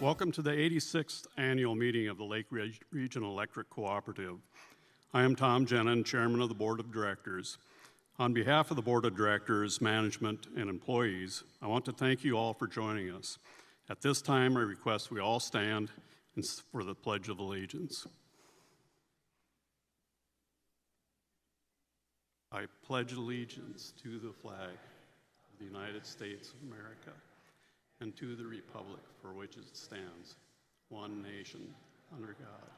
Welcome to the 86th annual meeting of the Lake Region Electric Cooperative. I am Tom Jenin, Chairman of the Board of Directors. On behalf of the Board of Directors, management, and employees, I want to thank you all for joining us. At this time, I request we all stand for the Pledge of Allegiance. I pledge allegiance to the flag of the United States of America and to the republic for which it stands, one nation, under God,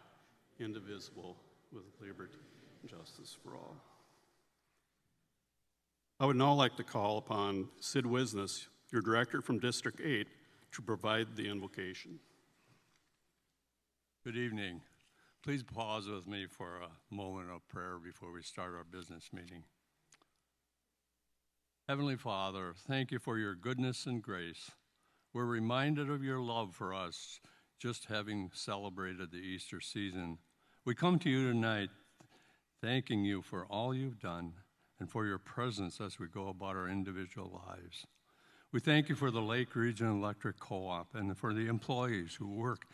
indivisible, with liberty and justice for all. I would now like to call upon Sid Wisnes, your director from District 8, to provide the invocation. Good evening. Please pause with me for a moment of prayer before we start our business meeting. Heavenly Father, thank you for your goodness and grace. We're reminded of your love for us, just having celebrated the Easter season. We come to you tonight thanking you for all you've done and for your presence as we go about our individual lives. We thank you for the Lake Region Electric Co-op and for the employees who work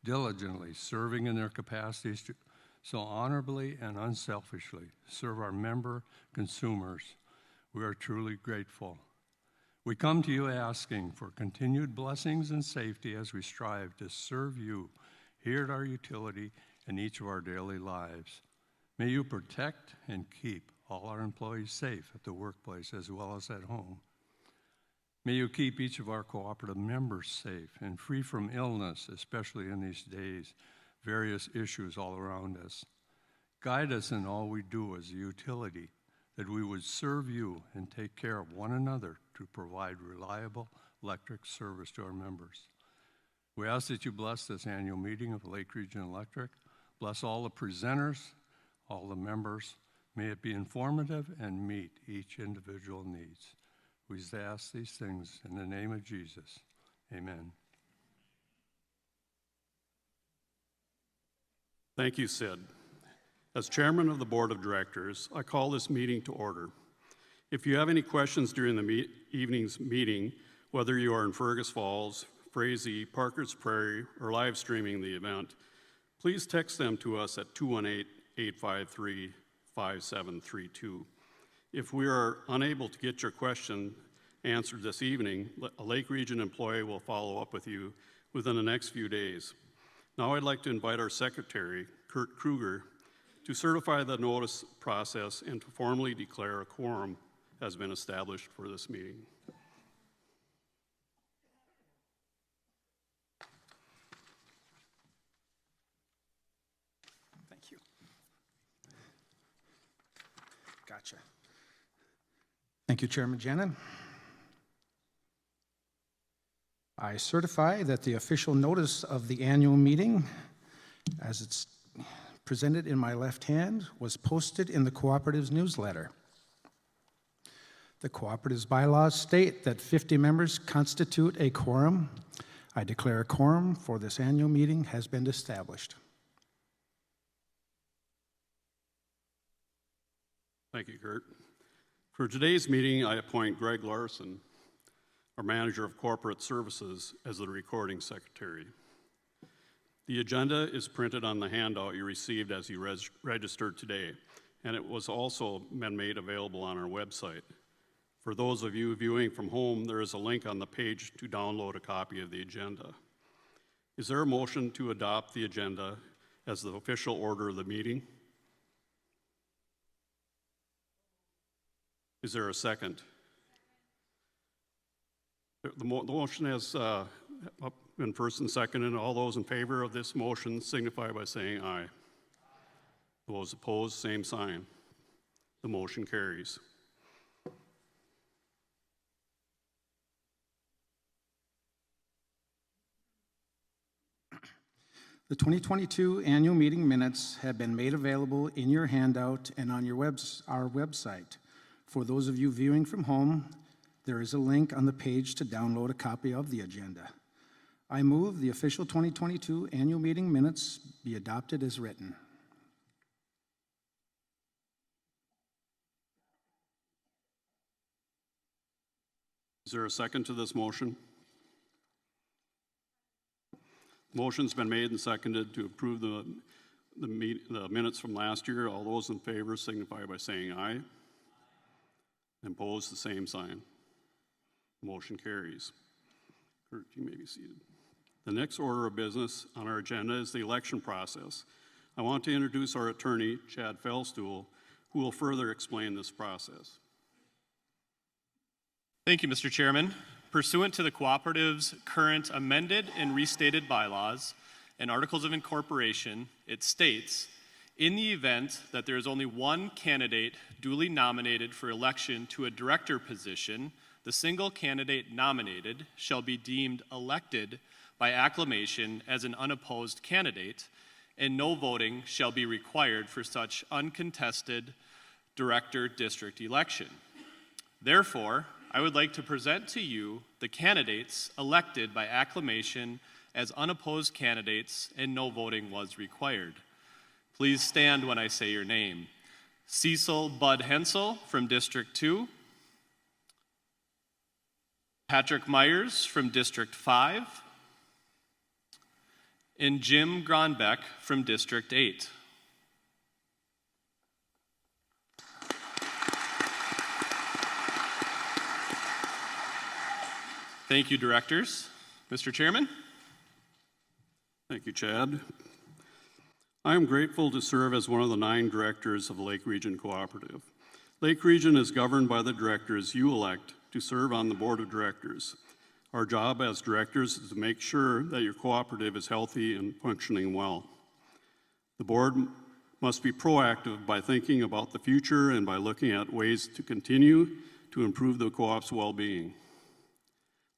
diligently, serving in their capacities to so honorably and unselfishly serve our member consumers. We are truly grateful. We come to you asking for continued blessings and safety as we strive to serve you here at our utility and each of our daily lives. May you protect and keep all our employees safe at the workplace as well as at home. May you keep each of our cooperative members safe and free from illness, especially in these days, various issues all around us. Guide us in all we do as a utility, that we would serve you and take care of one another to provide reliable electric service to our members. We ask that you bless this annual meeting of Lake Region Electric. Bless all the presenters, all the members. May it be informative and meet each individual needs. We ask these things in the name of Jesus. Amen. Thank you, Sid. As chairman of the board of directors, I call this meeting to order. If you have any questions during the evening's meeting, whether you are in Fergus Falls, Frazee, Parker's Prairie, or live streaming the event, please text them to us at 218-853-5732. If we are unable to get your question answered this evening, a Lake Region employee will follow up with you within the next few days. Now I'd like to invite our secretary, Kurt Kruger, to certify the notice process and to formally declare a quorum has been established for this meeting. Thank you. Gotcha. Thank you, Chairman Jenin. I certify that the official notice of the annual meeting, as it's presented in my left hand, was posted in the Cooperative's newsletter. The Cooperative's bylaws state that 50 members constitute a quorum. I declare a quorum for this annual meeting has been established. Thank you, Kurt. For today's meeting, I appoint Greg Larson, our Manager of Corporate Services, as the recording secretary. The agenda is printed on the handout you received as you registered today, and it was also been made available on our website. For those of you viewing from home, there is a link on the page to download a copy of the agenda. Is there a motion to adopt the agenda as the official order of the meeting? Is there a second? The motion has been first and second, and all those in favor of this motion signify by saying aye. Those opposed, same sign. The motion carries. The 2022 annual meeting minutes have been made available in your handout and on our website. For those of you viewing from home, there is a link on the page to download a copy of the agenda. I move the official 2022 annual meeting minutes be adopted as written. Is there a second to this motion? Motion's been made and seconded to approve the minutes from last year. All those in favor signify by saying aye. Opposed, the same sign. Motion carries. Kurt, you may be seated. The next order of business on our agenda is the election process. I want to introduce our attorney, Chad Fellstool, who will further explain this process. Thank you, Mr. Chairman. Pursuant to the Cooperative's current amended and restated bylaws and articles of incorporation, it states, in the event that there is only one candidate duly nominated for election to a director position, the single candidate nominated shall be deemed elected by acclamation as an unopposed candidate, and no voting shall be required for such uncontested director district election. Therefore, I would like to present to you the candidates elected by acclamation as unopposed candidates and no voting was required. Please stand when I say your name. Cecil Bud Hensel from District 2. Patrick Myers from District 5. And Jim Gronbeck from District 8. Thank you, directors. Mr. Chairman. Thank you, Chad. I am grateful to serve as one of the 9 directors of the Lake Region Cooperative. Lake Region is governed by the directors you elect to serve on the board of directors. Our job as directors is to make sure that your cooperative is healthy and functioning well. The board must be proactive by thinking about the future and by looking at ways to continue to improve the co-op's well-being.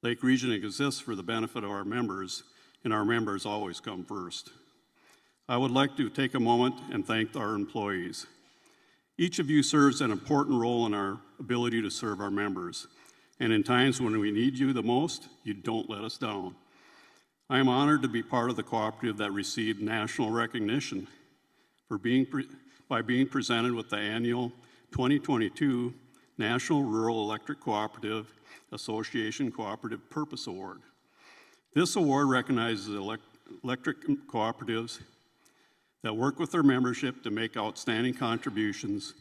Lake Region exists for the benefit of our members, and our members always come first. I would like to take a moment and thank our employees. Each of you serves an important role in our ability to serve our members, and in times when we need you the most, you don't let us down. I am honored to be part of the cooperative that received national recognition by being presented with the annual 2022 National Rural Electric Cooperative Association Cooperative Purpose Award. This award recognizes electric cooperatives that work with their membership to make outstanding contributions,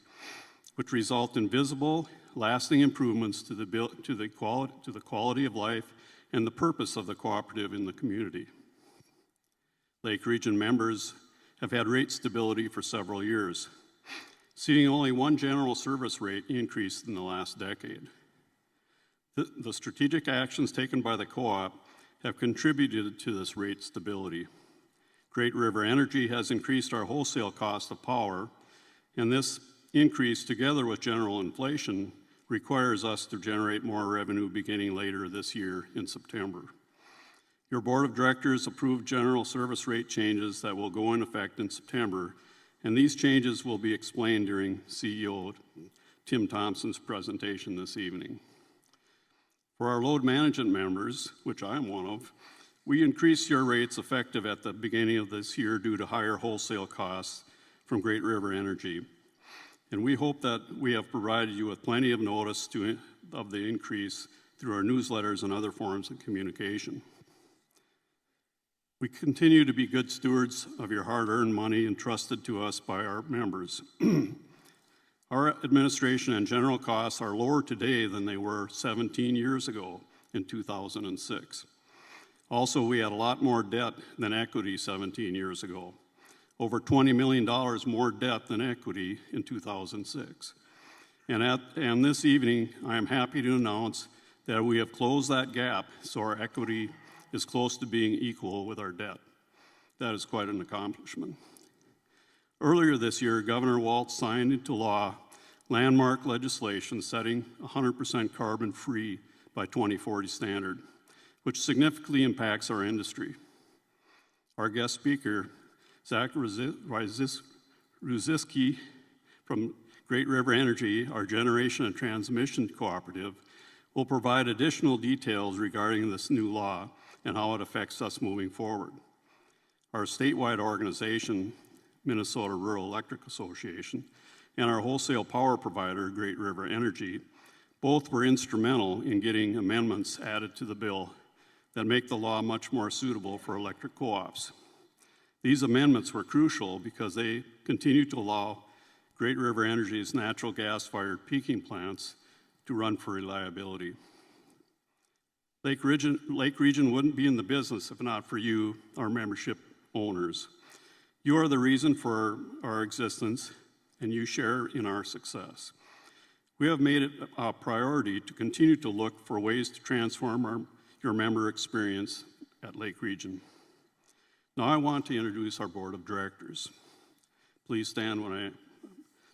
which result in visible, lasting improvements to the quality of life and the purpose of the cooperative in the community. Lake Region members have had rate stability for several years, seeing only one general service rate increase in the last decade. The strategic actions taken by the co-op have contributed to this rate stability. Great River Energy has increased our wholesale cost of power, and this increase, together with general inflation, requires us to generate more revenue beginning later this year in September. Your board of directors approved general service rate changes that will go in effect in September, and these changes will be explained during CEO Tim Thompson's presentation this evening. For our load management members, which I am one of, we increased your rates effective at the beginning of this year due to higher wholesale costs from Great River Energy. And we hope that we have provided you with plenty of notice of the increase through our newsletters and other forms of communication. We continue to be good stewards of your hard-earned money entrusted to us by our members. Our administration and general costs are lower today than they were 17 years ago in 2006. Also, we had a lot more debt than equity 17 years ago. Over $20 million more debt than equity in 2006. And this evening, I am happy to announce that we have closed that gap, so our equity is close to being equal with our debt. That is quite an accomplishment. Earlier this year, Governor Walz signed into law landmark legislation setting 100% carbon-free by 2040 standard, which significantly impacts our industry. Our guest speaker, Zach Ruziski from Great River Energy, our generation and transmission cooperative, will provide additional details regarding this new law and how it affects us moving forward. Our statewide organization, Minnesota Rural Electric Association, and our wholesale power provider, Great River Energy, both were instrumental in getting amendments added to the bill that make the law much more suitable for electric co-ops. These amendments were crucial because they continue to allow Great River Energy's natural gas-fired peaking plants to run for reliability. Lake Region wouldn't be in the business if not for you, our membership owners. You are the reason for our existence, and you share in our success. We have made it a priority to continue to look for ways to transform your member experience at Lake Region. Now I want to introduce our board of directors. Please stand when I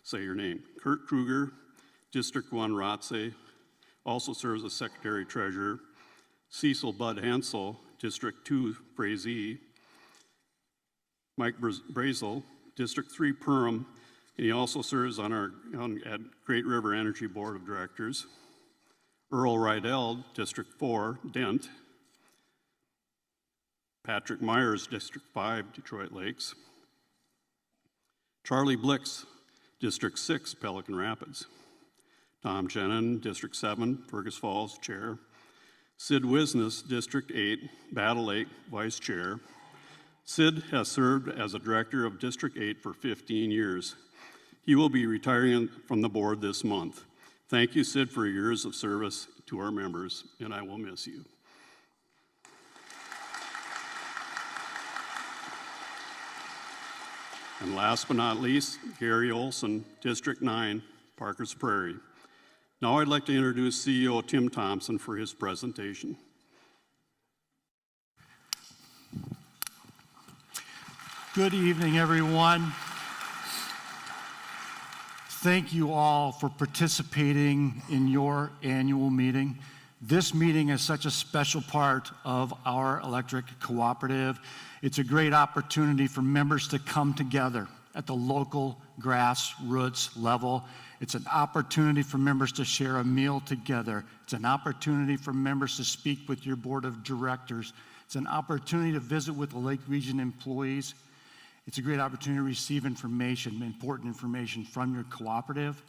say your name. Kurt Kruger, District 1 Rothsay, also serves as Secretary Treasurer. Cecil Bud Hensel, District 2 Frazee. Mike Brazel, District 3 Perham, and he also serves at Great River Energy Board of Directors. Earl Rydell, District 4 Dent. Patrick Myers, District 5 Detroit Lakes. Charlie Blix, District 6 Pelican Rapids. Tom Jenin, District 7 Fergus Falls Chair. Sid Wisnes, District 8 Battle Lake Vice Chair. Sid has served as a director of District 8 for 15 years. He will be retiring from the board this month. Thank you, Sid, for your years of service to our members, and I will miss you. And last but not least, Gary Olson, District 9, Parkers Prairie. Now I'd like to introduce CEO Tim Thompson for his presentation. Good evening, everyone. Thank you all for participating in your annual meeting. This meeting is such a special part of our electric cooperative. It's a great opportunity for members to come together at the local grassroots level. It's an opportunity for members to share a meal together. It's an opportunity for members to speak with your board of directors. It's an opportunity to visit with the Lake Region employees. It's a great opportunity to receive information, important information from your cooperative.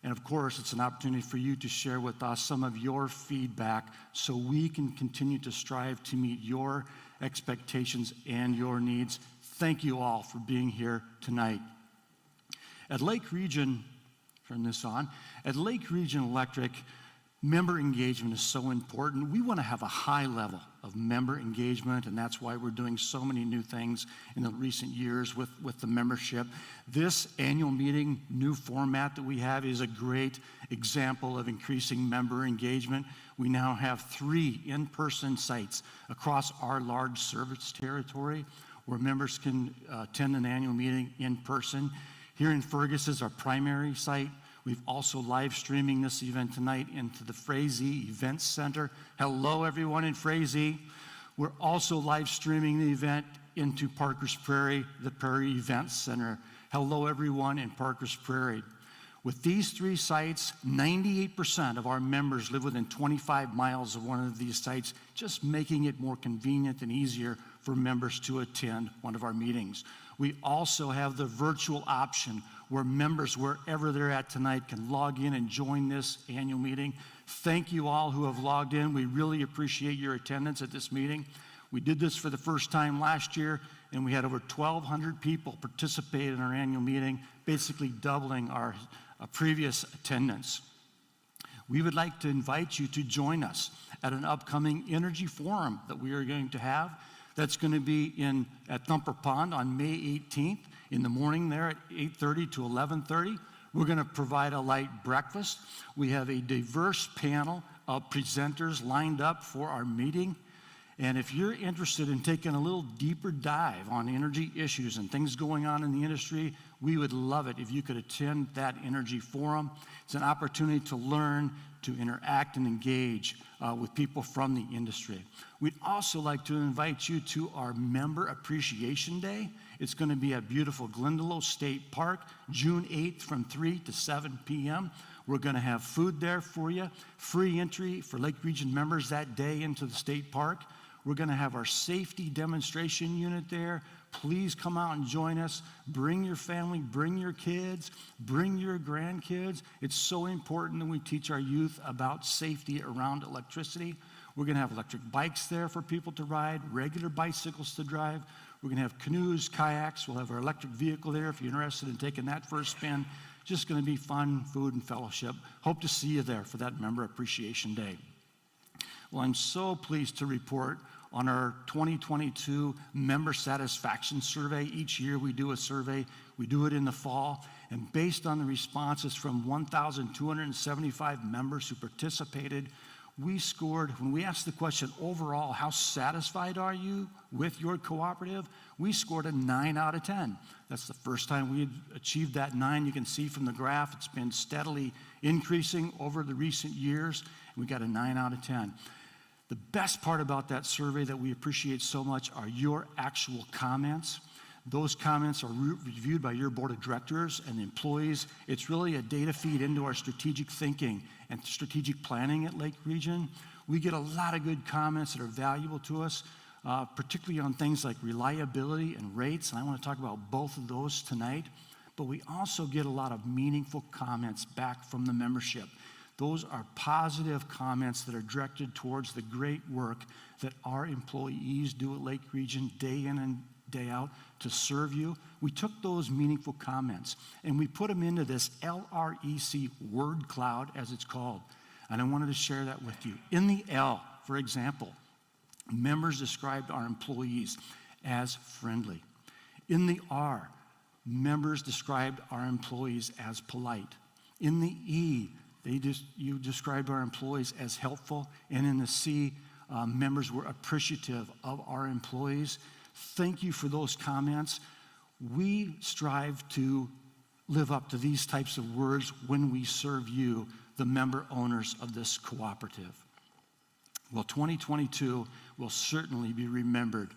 And of course, it's an opportunity for you to share with us some of your feedback so we can continue to strive to meet your expectations and your needs. Thank you all for being here tonight. At Lake Region, turn this on, at Lake Region Electric, member engagement is so important. We want to have a high level of member engagement, and that's why we're doing so many new things in the recent years with the membership. This annual meeting, new format that we have, is a great example of increasing member engagement. We now have 3 in-person sites across our large service territory where members can attend an annual meeting in person. Here in Fergus is our primary site. We've also live streaming this event tonight into the Frazee Events Center. Hello, everyone in Frazee. We're also live streaming the event into Parkers Prairie, the Prairie Events Center. Hello, everyone in Parkers Prairie. With these 3 sites, 98% of our members live within 25 miles of one of these sites, just making it more convenient and easier for members to attend one of our meetings. We also have the virtual option where members, wherever they're at tonight, can log in and join this annual meeting. Thank you all who have logged in. We really appreciate your attendance at this meeting. We did this for the first time last year, and we had over 1,200 people participate in our annual meeting, basically doubling our previous attendance. We would like to invite you to join us at an upcoming energy forum that we are going to have. That's going to be at Thumper Pond on May 18th in the morning there at 8:30 to 11:30. We're going to provide a light breakfast. We have a diverse panel of presenters lined up for our meeting. And if you're interested in taking a little deeper dive on energy issues and things going on in the industry, we would love it if you could attend that energy forum. It's an opportunity to learn, to interact and engage with people from the industry. We'd also like to invite you to our Member Appreciation Day. It's going to be at beautiful Glendalough State Park, June 8th from 3 to 7 p.m. We're going to have food there for you, free entry for Lake Region members that day into the state park. We're going to have our safety demonstration unit there. Please come out and join us. Bring your family, bring your kids, bring your grandkids. It's so important that we teach our youth about safety around electricity. We're going to have electric bikes there for people to ride, regular bicycles to drive. We're going to have canoes, kayaks. We'll have our electric vehicle there if you're interested in taking that for a spin. Just going to be fun, food, and fellowship. Hope to see you there for that Member Appreciation Day. Well, I'm so pleased to report on our 2022 member satisfaction survey. Each year we do a survey. We do it in the fall. And based on the responses from 1,275 members who participated, we scored, when we asked the question overall, how satisfied are you with your cooperative? We scored a 9 out of 10. That's the first time we had achieved that 9. You can see from the graph, it's been steadily increasing over the recent years. We got a 9 out of 10. The best part about that survey that we appreciate so much are your actual comments. Those comments are reviewed by your board of directors and the employees. It's really a data feed into our strategic thinking and strategic planning at Lake Region. We get a lot of good comments that are valuable to us, particularly on things like reliability and rates, and I want to talk about both of those tonight. But we also get a lot of meaningful comments back from the membership. Those are positive comments that are directed towards the great work that our employees do at Lake Region day in and day out to serve you. We took those meaningful comments and we put them into this LREC word cloud, as it's called. And I wanted to share that with you. In the L, for example, members described our employees as friendly. In the R, members described our employees as polite. In the E, you described our employees as helpful. And in the C, members were appreciative of our employees. Thank you for those comments. We strive to live up to these types of words when we serve you, the member owners of this cooperative. Well, 2022 will certainly be remembered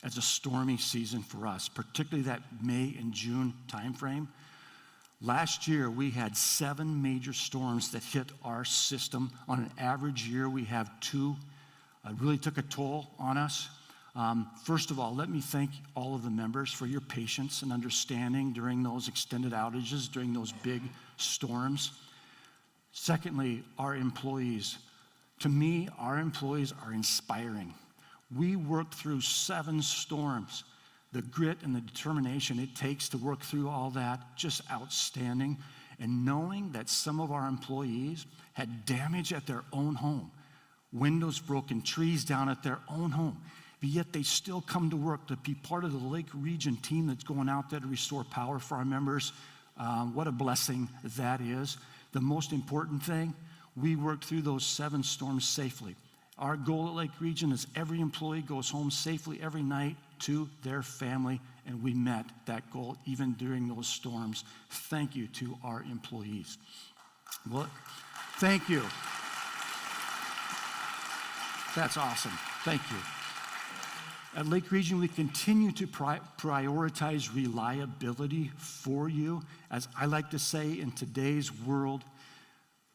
as a stormy season for us, particularly that May and June timeframe. Last year, we had 7 major storms that hit our system. On an average year, we have 2. It really took a toll on us. First of all, let me thank all of the members for your patience and understanding during those extended outages, during those big storms. Secondly, our employees. To me, our employees are inspiring. We worked through 7 storms. The grit and the determination it takes to work through all that, just outstanding. And knowing that some of our employees had damage at their own home, windows broken, trees down at their own home, but yet they still come to work to be part of the Lake Region team that's going out there to restore power for our members. What a blessing that is. The most important thing, we worked through those 7 storms safely. Our goal at Lake Region is every employee goes home safely every night to their family, and we met that goal even during those storms. Thank you to our employees. Well, thank you. That's awesome. Thank you. At Lake Region, we continue to prioritize reliability for you. As I like to say in today's world,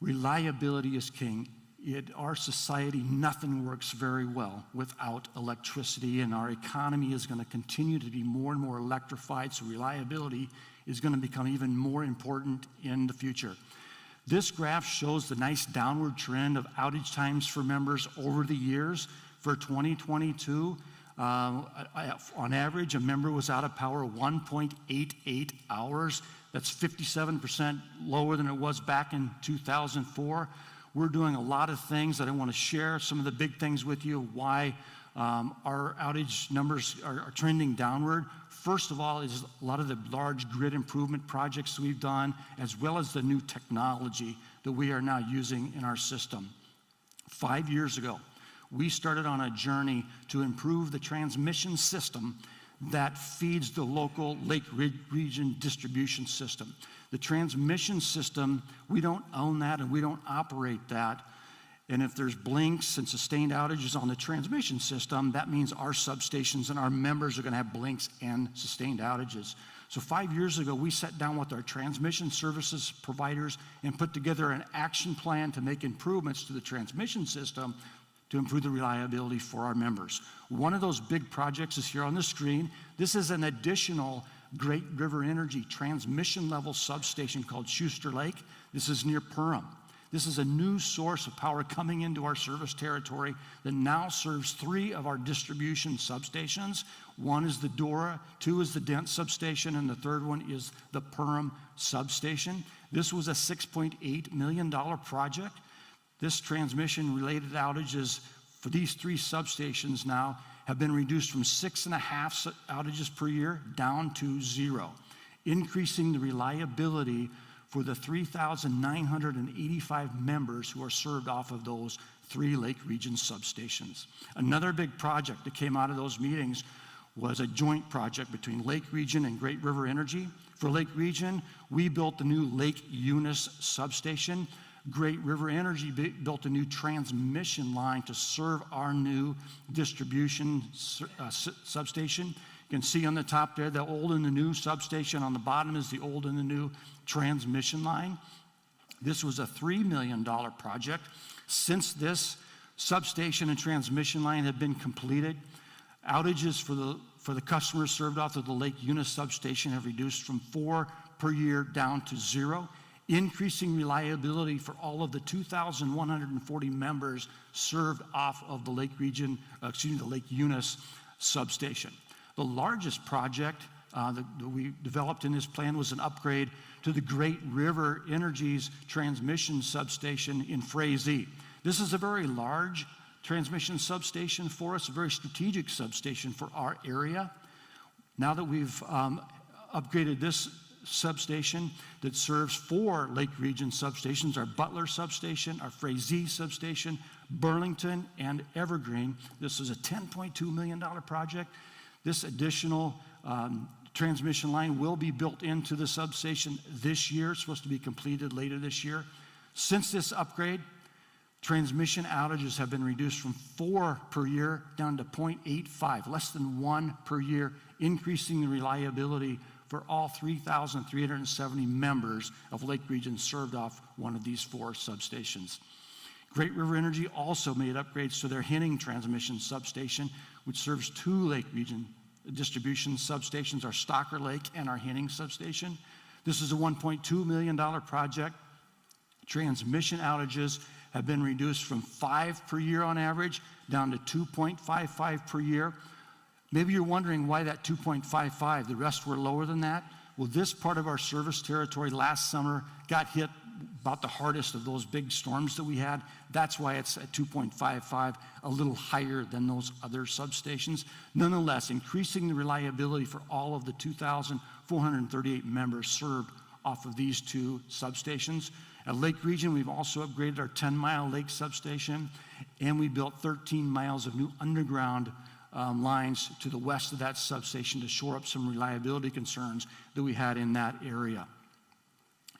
reliability is king. In our society, nothing works very well without electricity, and our economy is going to continue to be more and more electrified, so reliability is going to become even more important in the future. This graph shows the nice downward trend of outage times for members over the years. For 2022, on average, a member was out of power 1.88 hours. That's 57% lower than it was back in 2004. We're doing a lot of things that I want to share some of the big things with you, why our outage numbers are trending downward. First of all is a lot of the large grid improvement projects we've done, as well as the new technology that we are now using in our system. 5 years ago, we started on a journey to improve the transmission system that feeds the local Lake Region distribution system. The transmission system, we don't own that and we don't operate that. And if there's blinks and sustained outages on the transmission system, that means our substations and our members are going to have blinks and sustained outages. So 5 years ago, we sat down with our transmission services providers and put together an action plan to make improvements to the transmission system to improve the reliability for our members. One of those big projects is here on the screen. This is an additional Great River Energy transmission level substation called Schuster Lake. This is near Perham. This is a new source of power coming into our service territory that now serves 3 of our distribution substations. One is the Dora, 2 is the Dent substation, and the 3rd one is the Perham substation. This was a $6.8 million project. This transmission-related outages for these 3 substations now have been reduced from 6.5 outages per year down to 0, increasing the reliability for the 3,985 members who are served off of those 3 Lake Region substations. Another big project that came out of those meetings was a joint project between Lake Region and Great River Energy. For Lake Region, we built the new Lake Eunice substation. Great River Energy built a new transmission line to serve our new distribution substation. You can see on the top there, the old and the new substation. On the bottom is the old and the new transmission line. This was a $3 million project. Since this substation and transmission line had been completed, outages for the customers served off of the Lake Eunice substation have reduced from 4 per year down to 0, increasing reliability for all of the 2,140 members served off of the Lake Eunice substation. The largest project that we developed in this plan was an upgrade to the Great River Energy's transmission substation in Frazee. This is a very large transmission substation for us, a very strategic substation for our area. Now that we've upgraded this substation that serves 4 Lake Region substations, our Butler substation, our Frazee substation, Burlington, and Evergreen. This is a $10.2 million project. This additional transmission line will be built into the substation this year. It's supposed to be completed later this year. Since this upgrade, transmission outages have been reduced from 4 per year down to 0.85, less than 1 per year, increasing the reliability for all 3,370 members of Lake Region served off one of these 4 substations. Great River Energy also made upgrades to their Henning transmission substation, which serves 2 Lake Region distribution substations, our Stocker Lake and our Henning substation. This is a $1.2 million project. Transmission outages have been reduced from 5 per year on average down to 2.55 per year. Maybe you're wondering why that 2.55, the rest were lower than that. Well, this part of our service territory last summer got hit about the hardest of those big storms that we had. That's why it's at 2.55, a little higher than those other substations. Nonetheless, increasing the reliability for all of the 2,438 members served off of these 2 substations. At Lake Region, we've also upgraded our 10-mile lake substation, and we built 13 miles of new underground lines to the west of that substation to shore up some reliability concerns that we had in that area.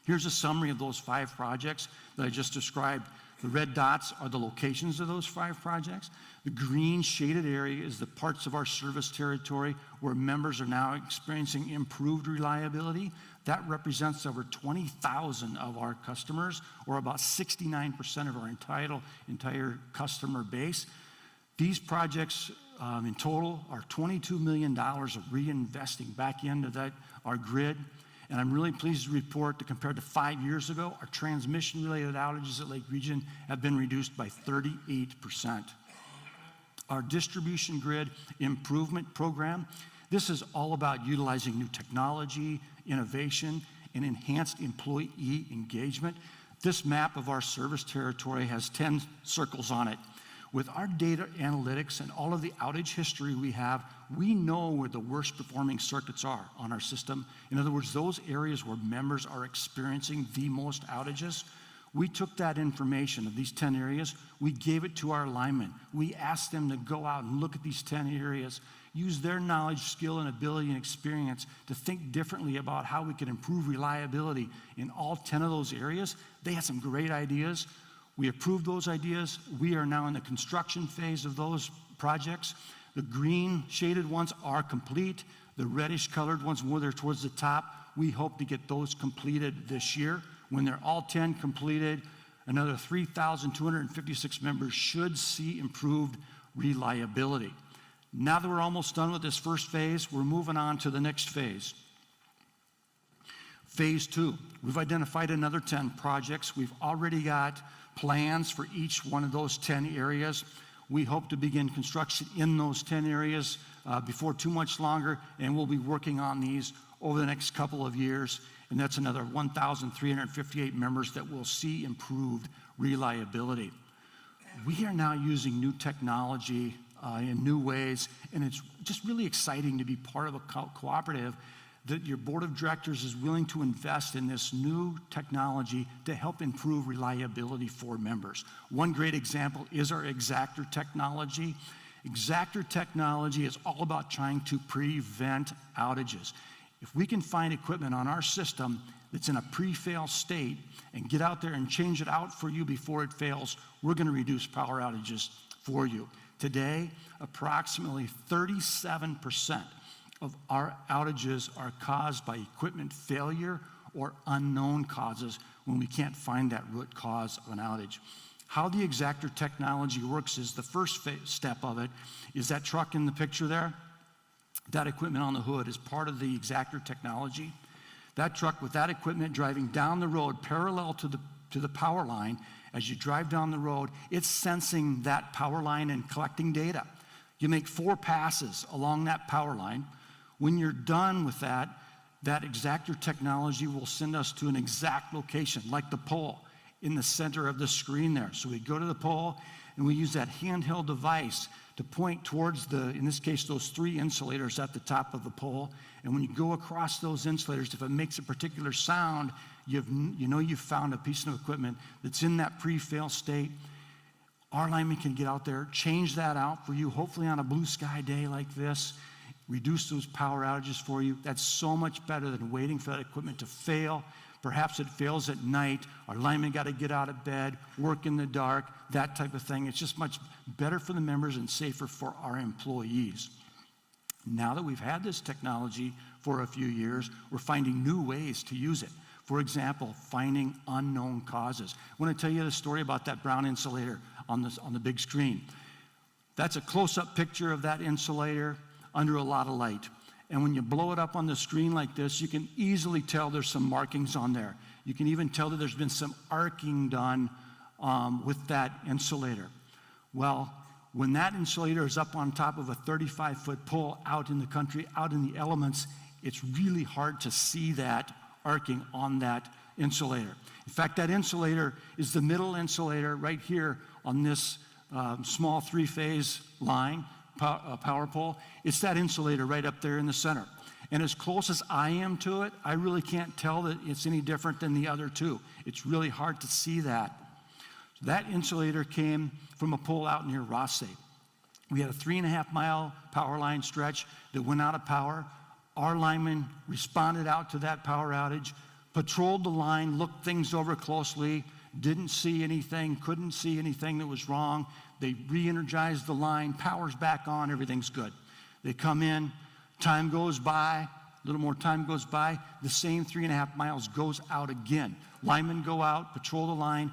Here's a summary of those 5 projects that I just described. The red dots are the locations of those 5 projects. The green shaded area is the parts of our service territory where members are now experiencing improved reliability. That represents over 20,000 of our customers, or about 69% of our entire customer base. These projects in total are $22 million of reinvesting back into our grid. And I'm really pleased to report that compared to 5 years ago, our transmission-related outages at Lake Region have been reduced by 38%. Our distribution grid improvement program, this is all about utilizing new technology, innovation, and enhanced employee engagement. This map of our service territory has 10 circles on it. With our data analytics and all of the outage history we have, we know where the worst performing circuits are on our system. In other words, those areas where members are experiencing the most outages. We took that information of these 10 areas, we gave it to our linemen. We asked them to go out and look at these 10 areas, use their knowledge, skill, and ability and experience to think differently about how we can improve reliability in all 10 of those areas. They had some great ideas. We approved those ideas. We are now in the construction phase of those projects. The green shaded ones are complete. The reddish colored ones, more there towards the top, we hope to get those completed this year. When they're all 10 completed, another 3,256 members should see improved reliability. Now that we're almost done with this first phase, we're moving on to the next phase. Phase 2, we've identified another 10 projects. We've already got plans for each one of those 10 areas. We hope to begin construction in those 10 areas before too much longer, and we'll be working on these over the next couple of years, and that's another 1,358 members that will see improved reliability. We are now using new technology in new ways, and it's just really exciting to be part of a cooperative that your board of directors is willing to invest in this new technology to help improve reliability for members. One great example is our Exactor technology. Exactor technology is all about trying to prevent outages. If we can find equipment on our system that's in a pre-fail state and get out there and change it out for you before it fails, we're going to reduce power outages for you. Today, approximately 37% of our outages are caused by equipment failure or unknown causes when we can't find that root cause of an outage. How the Exactor technology works is the first step of it is that truck in the picture there. That equipment on the hood is part of the Exactor technology. That truck with that equipment driving down the road parallel to the power line, as you drive down the road, it's sensing that power line and collecting data. You make 4 passes along that power line. When you're done with that Exactor technology will send us to an exact location, like the pole in the center of the screen there. So we go to the pole and we use that handheld device to point towards in this case, those 3 insulators at the top of the pole. And when you go across those insulators, if it makes a particular sound, you know you've found a piece of equipment that's in that pre-fail state. Our lineman can get out there, change that out for you, hopefully on a blue sky day like this, reduce those power outages for you. That's so much better than waiting for that equipment to fail. Perhaps it fails at night. Our lineman got to get out of bed, work in the dark, that type of thing. It's just much better for the members and safer for our employees. Now that we've had this technology for a few years, we're finding new ways to use it. For example, finding unknown causes. I want to tell you the story about that brown insulator on the big screen. That's a close-up picture of that insulator under a lot of light. And when you blow it up on the screen like this, you can easily tell there's some markings on there. You can even tell that there's been some arcing done with that insulator. Well, when that insulator is up on top of a 35-foot pole out in the country, out in the elements, it's really hard to see that arcing on that insulator. In fact, that insulator is the middle insulator right here on this small 3-phase line, power pole. It's that insulator right up there in the center. And as close as I am to it, I really can't tell that it's any different than the other 2. It's really hard to see that. So that insulator came from a pole out near Rothsay. We had a 3.5-mile power line stretch that went out of power. Our linemen responded out to that power outage, patrolled the line, looked things over closely, didn't see anything, couldn't see anything that was wrong. They re-energized the line, power's back on, everything's good. They come in, time goes by, a little more time goes by, the same 3.5 miles goes out again. Linemen go out, patrol the line,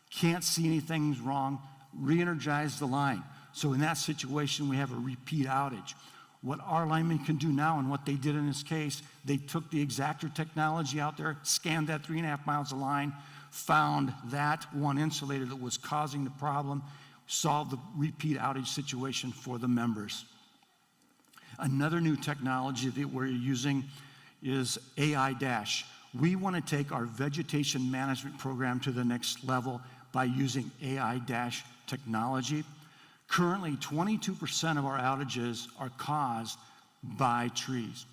can't see anything's wrong, re-energize the line. So in that situation, we have a repeat outage. What our linemen can do now and what they did in this case, they took the Exactor technology out there, scanned that 3.5 miles of line, found that one insulator that was causing the problem, solved the repeat outage situation for the members. Another new technology that we're using is AI Dash. We want to take our vegetation management program to the next level by using AI Dash technology. Currently, 22% of our outages are caused by trees.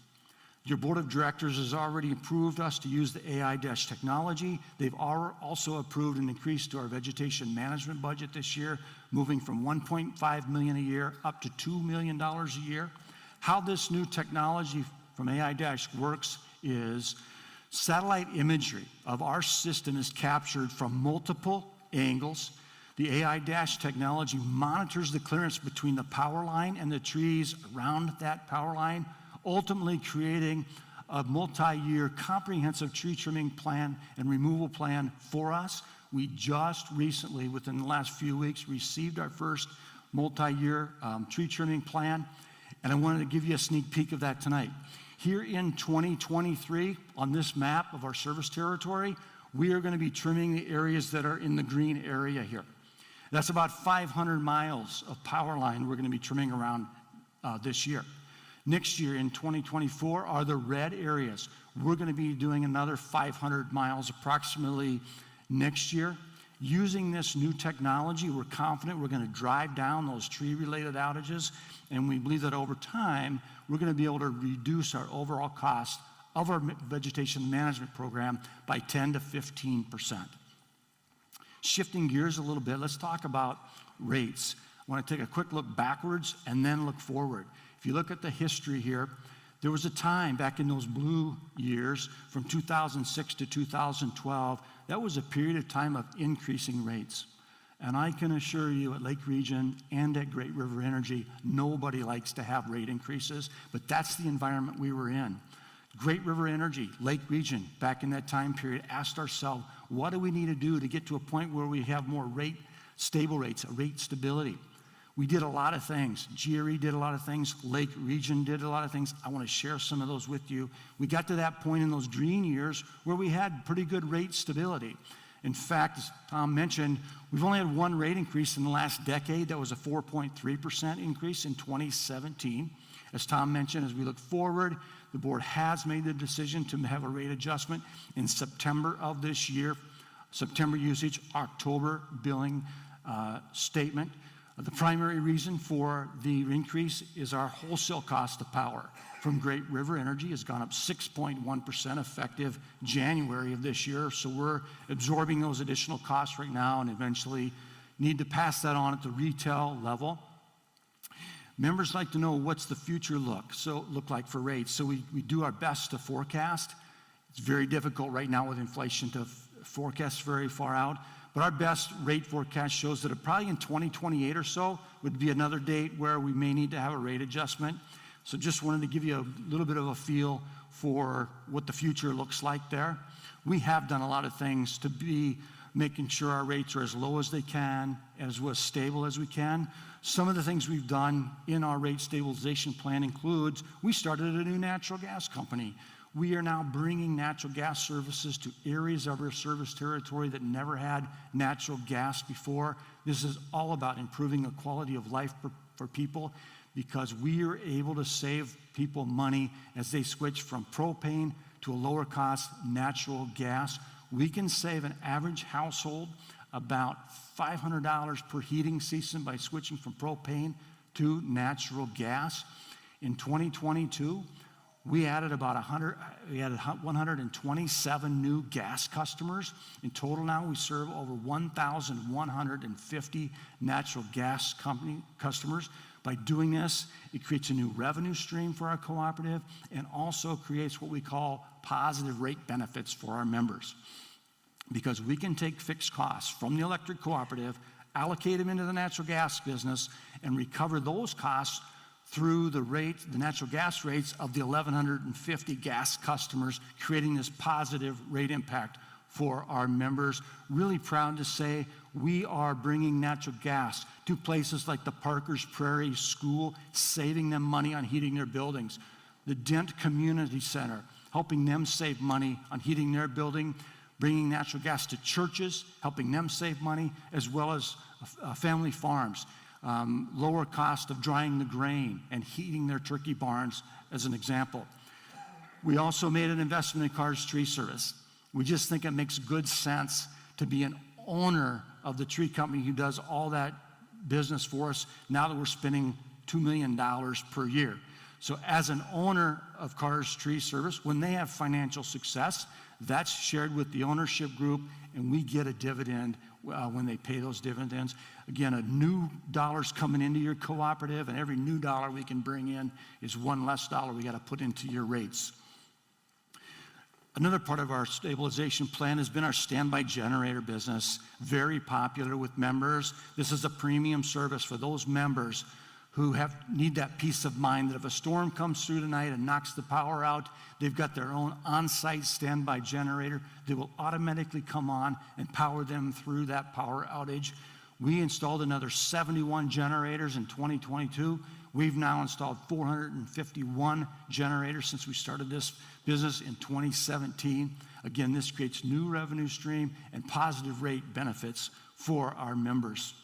Your board of directors has already approved us to use the AI Dash technology. They've also approved an increase to our vegetation management budget this year, moving from $1.5 million a year up to $2 million a year. How this new technology from AI Dash works is satellite imagery of our system is captured from multiple angles. The AI Dash technology monitors the clearance between the power line and the trees around that power line, ultimately creating a multi-year comprehensive tree trimming plan and removal plan for us. We just recently, within the last few weeks, received our first multi-year tree trimming plan, and I wanted to give you a sneak peek of that tonight. Here in 2023, on this map of our service territory, we are going to be trimming the areas that are in the green area here. That's about 500 miles of power line we're going to be trimming around this year. Next year in 2024 are the red areas. We're going to be doing another 500 miles approximately next year. Using this new technology, we're confident we're going to drive down those tree-related outages, and we believe that over time, we're going to be able to reduce our overall cost of our vegetation management program by 10 to 15%. Shifting gears a little bit, let's talk about rates. I want to take a quick look backwards and then look forward. If you look at the history here, there was a time back in those blue years from 2006 to 2012, that was a period of time of increasing rates. And I can assure you at Lake Region and at Great River Energy, nobody likes to have rate increases, but that's the environment we were in. Great River Energy, Lake Region, back in that time period, asked ourselves, what do we need to do to get to a point where we have more stable rates, rate stability? We did a lot of things. GRE did a lot of things. Lake Region did a lot of things. I want to share some of those with you. We got to that point in those green years where we had pretty good rate stability. In fact, as Tom mentioned, we've only had one rate increase in the last decade. That was a 4.3% increase in 2017. As Tom mentioned, as we look forward, the board has made the decision to have a rate adjustment in September of this year. September usage, October billing statement. The primary reason for the increase is our wholesale cost of power from Great River Energy has gone up 6.1% effective January of this year. So we're absorbing those additional costs right now and eventually need to pass that on at the retail level. Members like to know what's the future look like for rates. So we do our best to forecast. It's very difficult right now with inflation to forecast very far out. But our best rate forecast shows that probably in 2028 or so would be another date where we may need to have a rate adjustment. So just wanted to give you a little bit of a feel for what the future looks like there. We have done a lot of things to be making sure our rates are as low as they can, as stable as we can. Some of the things we've done in our rate stabilization plan includes we started a new natural gas company. We are now bringing natural gas services to areas of our service territory that never had natural gas before. This is all about improving the quality of life for people because we are able to save people money as they switch from propane to a lower cost natural gas. We can save an average household about $500 per heating season by switching from propane to natural gas. In 2022, we added about 127 new gas customers. In total now, we serve over 1,150 natural gas customers. By doing this, it creates a new revenue stream for our cooperative and also creates what we call positive rate benefits for our members. Because we can take fixed costs from the electric cooperative, allocate them into the natural gas business, and recover those costs through the natural gas rates of the 1,150 gas customers, creating this positive rate impact for our members. Really proud to say we are bringing natural gas to places like the Parker's Prairie School, saving them money on heating their buildings. The Dent Community Center, helping them save money on heating their building, bringing natural gas to churches, helping them save money, as well as family farms. Lower cost of drying the grain and heating their turkey barns as an example. We also made an investment in Carr's Tree Service. We just think it makes good sense to be an owner of the tree company who does all that business for us now that we're spending $2 million per year. So as an owner of Carr's Tree Service, when they have financial success, that's shared with the ownership group and we get a dividend when they pay those dividends. Again, a new dollar's coming into your cooperative, and every new dollar we can bring in is one less dollar we got to put into your rates. Another part of our stabilization plan has been our standby generator business, very popular with members. This is a premium service for those members who need that peace of mind that if a storm comes through tonight and knocks the power out, they've got their own on-site standby generator that will automatically come on and power them through that power outage. We installed another 71 generators in 2022. We've now installed 451 generators since we started this business in 2017. Again, this creates new revenue stream and positive rate benefits for our members.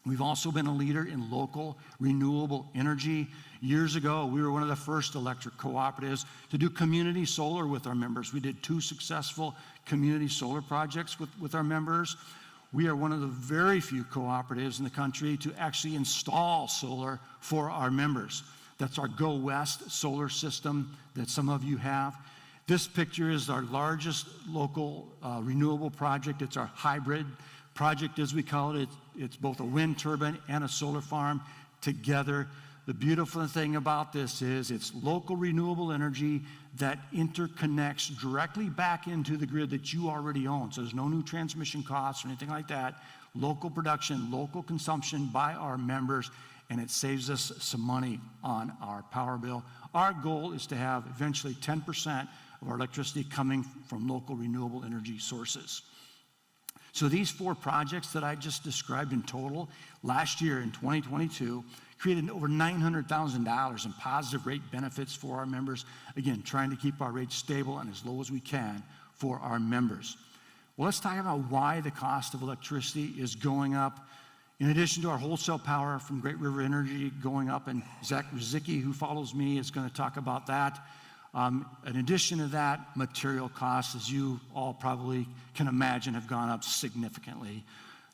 We've also been a leader in local renewable energy. Years ago, we were one of the first electric cooperatives to do community solar with our members. We did 2 successful community solar projects with our members. We are one of the very few cooperatives in the country to actually install solar for our members. That's our Go West solar system that some of you have. This picture is our largest local renewable project. It's our hybrid project, as we call it. It's both a wind turbine and a solar farm together. The beautiful thing about this is it's local renewable energy that interconnects directly back into the grid that you already own. So there's no new transmission costs or anything like that. Local production, local consumption by our members, and it saves us some money on our power bill. Our goal is to have eventually 10% of our electricity coming from local renewable energy sources. So these 4 projects that I just described in total, last year in 2022, created over $900,000 in positive rate benefits for our members. Again, trying to keep our rates stable and as low as we can for our members. Well, let's talk about why the cost of electricity is going up. In addition to our wholesale power from Great River Energy going up, and Zach Rizicki, who follows me, is going to talk about that. In addition to that, material costs, as you all probably can imagine, have gone up significantly.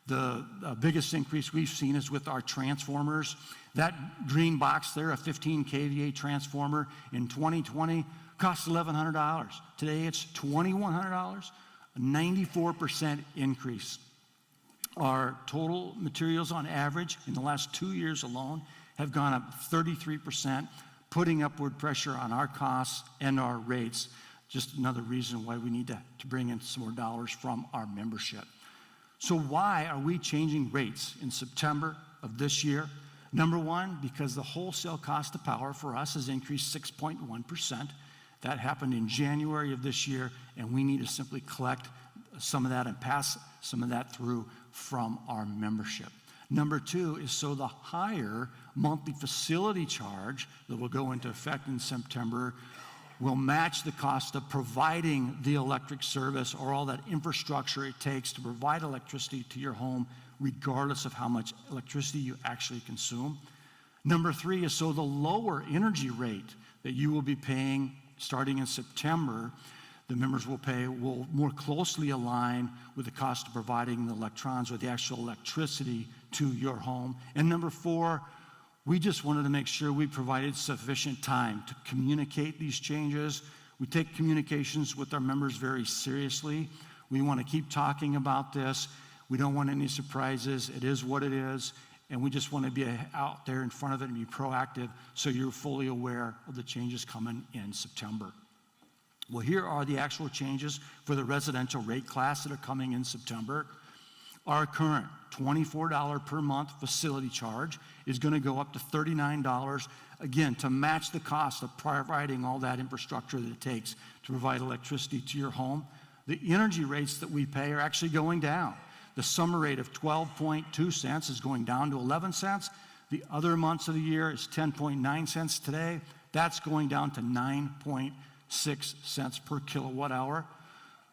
The biggest increase we've seen is with our transformers. That green box there, a 15 kVA transformer in 2020, cost $1,100. Today it's $2,100, a 94% increase. Our total materials on average in the last 2 years alone have gone up 33%, putting upward pressure on our costs and our rates. Just another reason why we need to bring in some more dollars from our membership. So why are we changing rates in September of this year? Number one, because the wholesale cost of power for us has increased 6.1%. That happened in January of this year, and we need to simply collect some of that and pass some of that through from our membership. Number two is so the higher monthly facility charge that will go into effect in September will match the cost of providing the electric service or all that infrastructure it takes to provide electricity to your home, regardless of how much electricity you actually consume. Number three is so the lower energy rate that you will be paying starting in September, the members will pay, will more closely align with the cost of providing the electrons or the actual electricity to your home. And number four, we just wanted to make sure we provided sufficient time to communicate these changes. We take communications with our members very seriously. We want to keep talking about this. We don't want any surprises. It is what it is. And we just want to be out there in front of it and be proactive so you're fully aware of the changes coming in September. Well, here are the actual changes for the residential rate class that are coming in September. Our current $24 per month facility charge is going to go up to $39, again, to match the cost of providing all that infrastructure that it takes to provide electricity to your home. The energy rates that we pay are actually going down. The summer rate of 12.2 cents is going down to 11 cents. The other months of the year is 10.9 cents today. That's going down to 9.6 cents per kilowatt hour.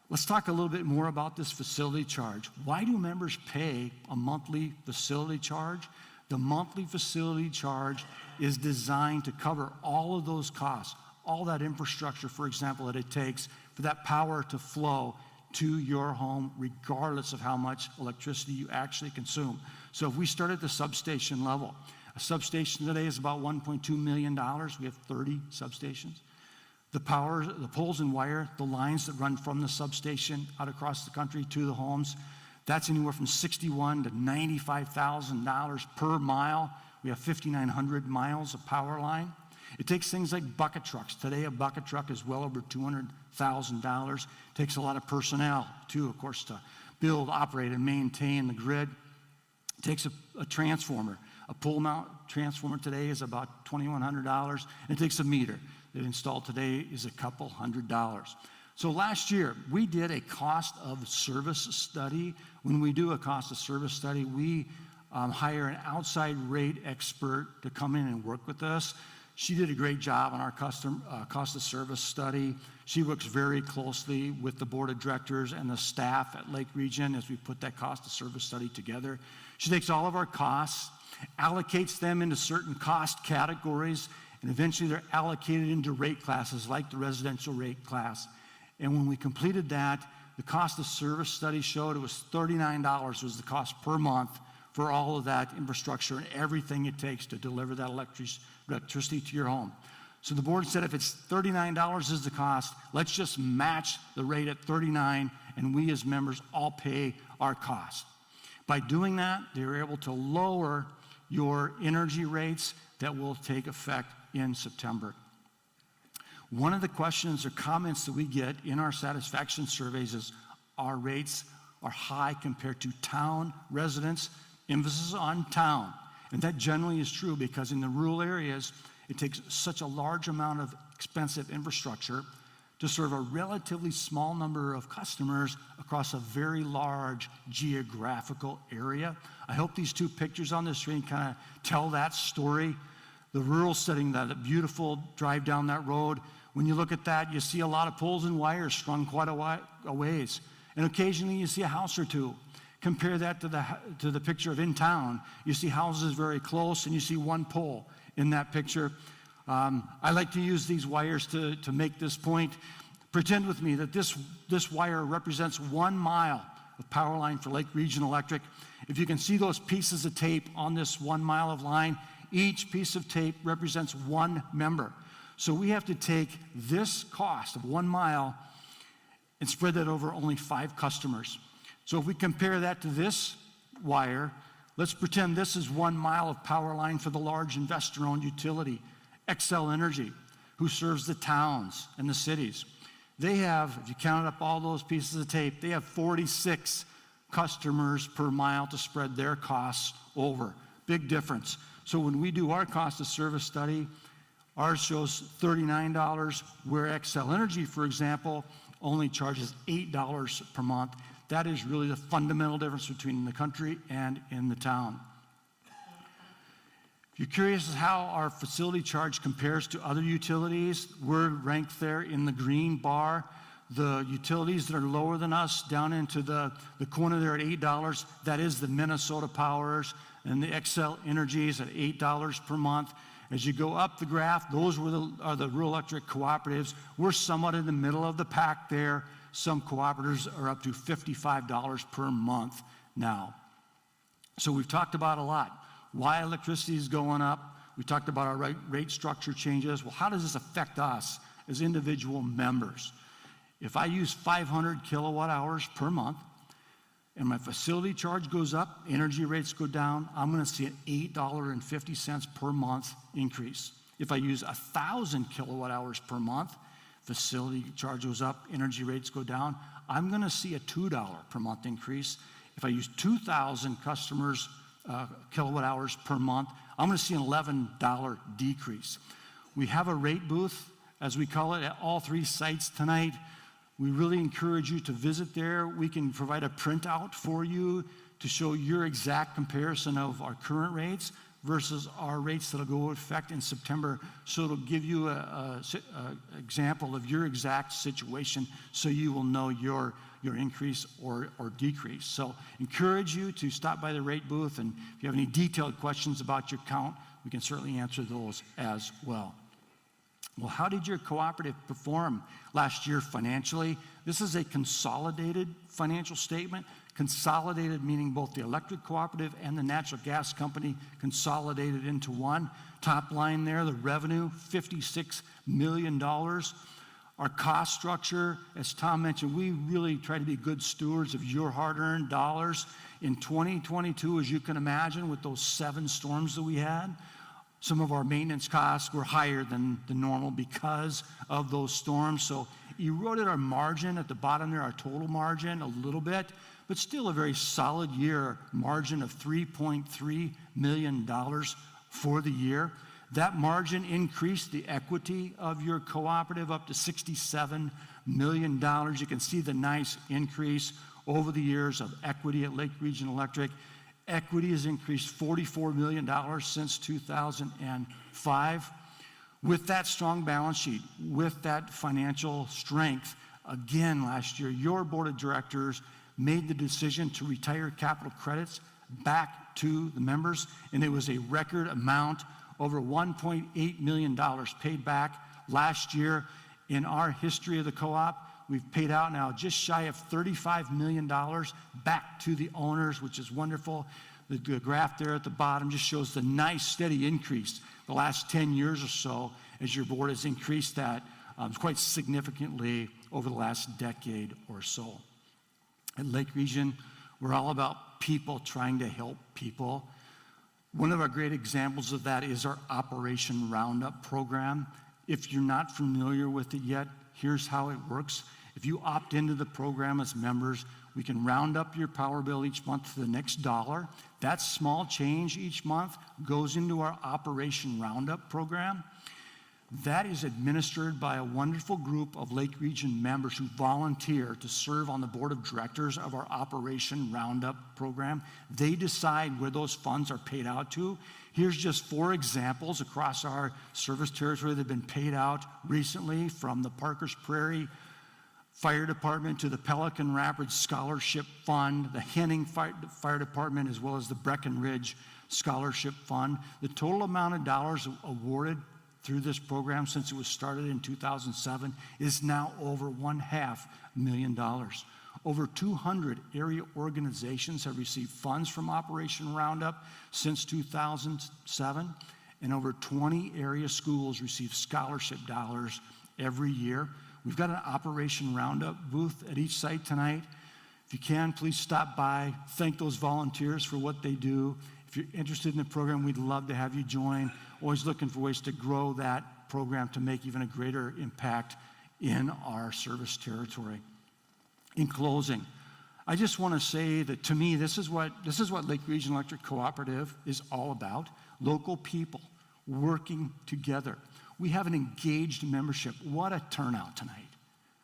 Let's talk a little bit more about this facility charge. Why do members pay a monthly facility charge? The monthly facility charge is designed to cover all of those costs, all that infrastructure, for example, that it takes for that power to flow to your home, regardless of how much electricity you actually consume. So if we start at the substation level, a substation today is about $1.2 million. We have 30 substations. The power, the poles and wire, the lines that run from the substation out across the country to the homes, that's anywhere from $61,000 to $95,000 per mile. We have 5,900 miles of power line. It takes things like bucket trucks. Today, a bucket truck is well over $200,000. It takes a lot of personnel, too, of course, to build, operate, and maintain the grid. It takes a transformer. A pull mount transformer today is about $2,100. It takes a meter that installed today is a couple $100. So last year, we did a cost of service study. When we do a cost of service study, we hire an outside rate expert to come in and work with us. She did a great job on our cost of service study. She works very closely with the board of directors and the staff at Lake Region as we put that cost of service study together. She takes all of our costs, allocates them into certain cost categories, and eventually they're allocated into rate classes like the residential rate class. And when we completed that, the cost of service study showed it was $39 was the cost per month for all of that infrastructure and everything it takes to deliver that electricity to your home. So the board said if it's $39 is the cost, let's just match the rate at $39 and we as members all pay our cost. By doing that, they were able to lower your energy rates that will take effect in September. One of the questions or comments that we get in our satisfaction surveys is our rates are high compared to town residents, emphasis on town. And that generally is true because in the rural areas, it takes such a large amount of expensive infrastructure to serve a relatively small number of customers across a very large geographical area. I hope these two pictures on the screen kind of tell that story. The rural setting, that beautiful drive down that road, when you look at that, you see a lot of poles and wires strung quite a ways. And occasionally you see a house or two. Compare that to the picture of in town. You see houses very close and you see one pole in that picture. I like to use these wires to make this point. Pretend with me that this wire represents 1 mile of power line for Lake Region Electric. If you can see those pieces of tape on this 1 mile of line, each piece of tape represents one member. So we have to take this cost of 1 mile and spread that over only 5 customers. So if we compare that to this wire, let's pretend this is 1 mile of power line for the large investor-owned utility, Xcel Energy, who serves the towns and the cities. They have, if you counted up all those pieces of tape, they have 46 customers per mile to spread their costs over. Big difference. So when we do our cost of service study, ours shows $39, where Xcel Energy, for example, only charges $8 per month. That is really the fundamental difference between the country and in the town. If you're curious as how our facility charge compares to other utilities, we're ranked there in the green bar. The utilities that are lower than us, down into the corner there at $8, that is the Minnesota Powers and the Xcel Energies at $8 per month. As you go up the graph, those are the rural electric cooperatives. We're somewhat in the middle of the pack there. Some cooperatives are up to $55 per month now. So we've talked about a lot. Why electricity is going up. We talked about our rate structure changes. Well, how does this affect us as individual members? If I use 500 kilowatt hours per month and my facility charge goes up, energy rates go down, I'm going to see an $8.50 per month increase. If I use 1,000 kilowatt hours per month, facility charge goes up, energy rates go down, I'm going to see a $2 per month increase. If I use 2,000 customers kilowatt hours per month, I'm going to see an $11 decrease. We have a rate booth, as we call it, at all 3 sites tonight. We really encourage you to visit there. We can provide a printout for you to show your exact comparison of our current rates versus our rates that'll go into effect in September. So it'll give you an example of your exact situation so you will know your increase or decrease. So encourage you to stop by the rate booth, and if you have any detailed questions about your count, we can certainly answer those as well. Well, how did your cooperative perform last year financially? This is a consolidated financial statement. Consolidated meaning both the electric cooperative and the natural gas company consolidated into one. Top line there, the revenue, $56 million. Our cost structure, as Tom mentioned, we really try to be good stewards of your hard-earned dollars. In 2022, as you can imagine, with those 7 storms that we had, some of our maintenance costs were higher than the normal because of those storms. So eroded our margin at the bottom there, our total margin a little bit, but still a very solid year margin of $3.3 million for the year. That margin increased the equity of your cooperative up to $67 million. You can see the nice increase over the years of equity at Lake Region Electric. Equity has increased $44 million since 2005. With that strong balance sheet, with that financial strength, again last year, your board of directors made the decision to retire capital credits back to the members, and it was a record amount, over $1.8 million paid back last year. In our history of the co-op, we've paid out now just shy of $35 million back to the owners, which is wonderful. The graph there at the bottom just shows the nice steady increase the last 10 years or so as your board has increased that quite significantly over the last decade or so. At Lake Region, we're all about people trying to help people. One of our great examples of that is our Operation Roundup program. If you're not familiar with it yet, here's how it works. If you opt into the program as members, we can round up your power bill each month to the next dollar. That small change each month goes into our Operation Roundup program. That is administered by a wonderful group of Lake Region members who volunteer to serve on the board of directors of our Operation Roundup program. They decide where those funds are paid out to. Here's just 4 examples across our service territory that have been paid out recently, from the Parkers Prairie Fire Department to the Pelican Rapids Scholarship Fund, the Henning Fire Department, as well as the Breckenridge Scholarship Fund. The total amount of dollars awarded through this program since it was started in 2007 is now over $500,000. Over 200 area organizations have received funds from Operation Roundup since 2007, and over 20 area schools receive scholarship dollars every year. We've got an Operation Roundup booth at each site tonight. If you can, please stop by. Thank those volunteers for what they do. If you're interested in the program, we'd love to have you join. Always looking for ways to grow that program to make even a greater impact in our service territory. In closing, I just want to say that to me, this is what Lake Region Electric Cooperative is all about. Local people working together. We have an engaged membership. What a turnout tonight.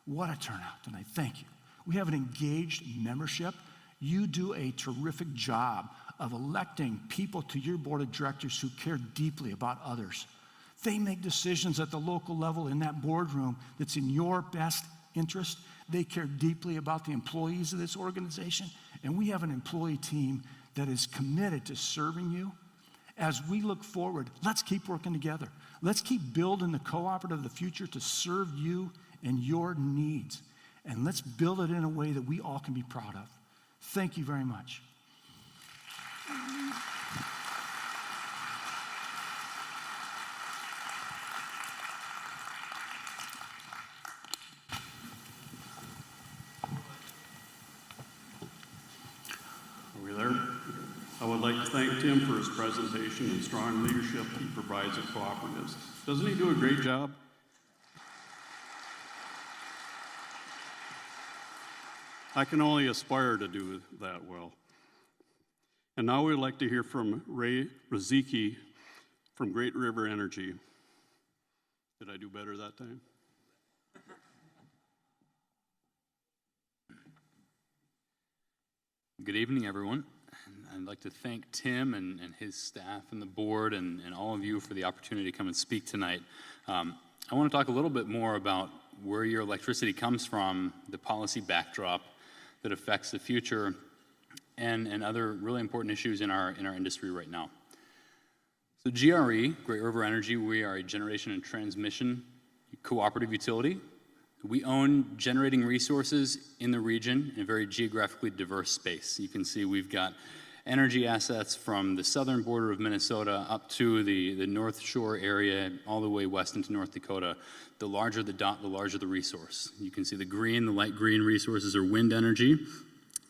What a turnout tonight. Thank you. We have an engaged membership. You do a terrific job of electing people to your board of directors who care deeply about others. They make decisions at the local level in that boardroom that's in your best interest. They care deeply about the employees of this organization, and we have an employee team that is committed to serving you. As we look forward, let's keep working together. Let's keep building the cooperative of the future to serve you and your needs. And let's build it in a way that we all can be proud of. Thank you very much. Are we there? I would like to thank Tim for his presentation and strong leadership he provides at cooperatives. Doesn't he do a great job? I can only aspire to do that well. And now we'd like to hear from Ray Rozicki from Great River Energy. Did I do better that time? Good evening, everyone. I'd like to thank Tim and his staff and the board and all of you for the opportunity to come and speak tonight. I want to talk a little bit more about where your electricity comes from, the policy backdrop that affects the future, and other really important issues in our industry right now. So GRE, Great River Energy, we are a generation and transmission cooperative utility. We own generating resources in the region in a very geographically diverse space. You can see we've got energy assets from the southern border of Minnesota up to the North Shore area, all the way west into North Dakota. The larger the dot, the larger the resource. You can see the light green resources are wind energy.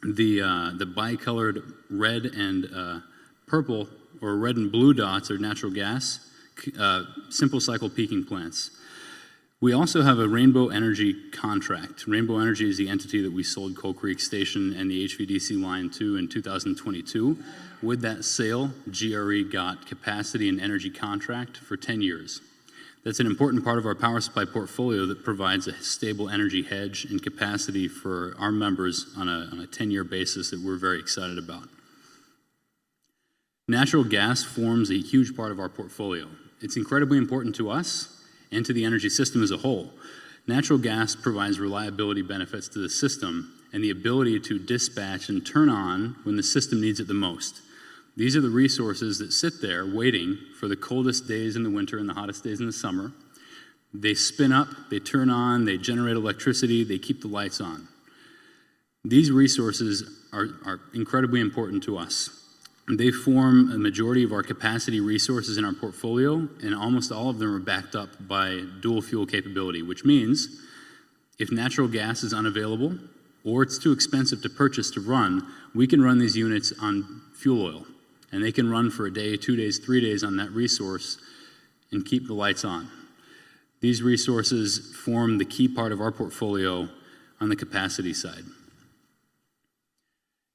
The bicolored red and purple, or red and blue dots, are natural gas, simple cycle peaking plants. We also have a Rainbow Energy contract. Rainbow Energy is the entity that we sold Coal Creek Station and the HVDC line to in 2022. With that sale, GRE got capacity and energy contract for 10 years. That's an important part of our power supply portfolio that provides a stable energy hedge and capacity for our members on a 10-year basis that we're very excited about. Natural gas forms a huge part of our portfolio. It's incredibly important to us and to the energy system as a whole. Natural gas provides reliability benefits to the system and the ability to dispatch and turn on when the system needs it the most. These are the resources that sit there waiting for the coldest days in the winter and the hottest days in the summer. They spin up, they turn on, they generate electricity, they keep the lights on. These resources are incredibly important to us. They form a majority of our capacity resources in our portfolio, and almost all of them are backed up by dual fuel capability, which means if natural gas is unavailable or it's too expensive to purchase to run, we can run these units on fuel oil, and they can run for a day, 2 days, 3 days on that resource and keep the lights on. These resources form the key part of our portfolio on the capacity side.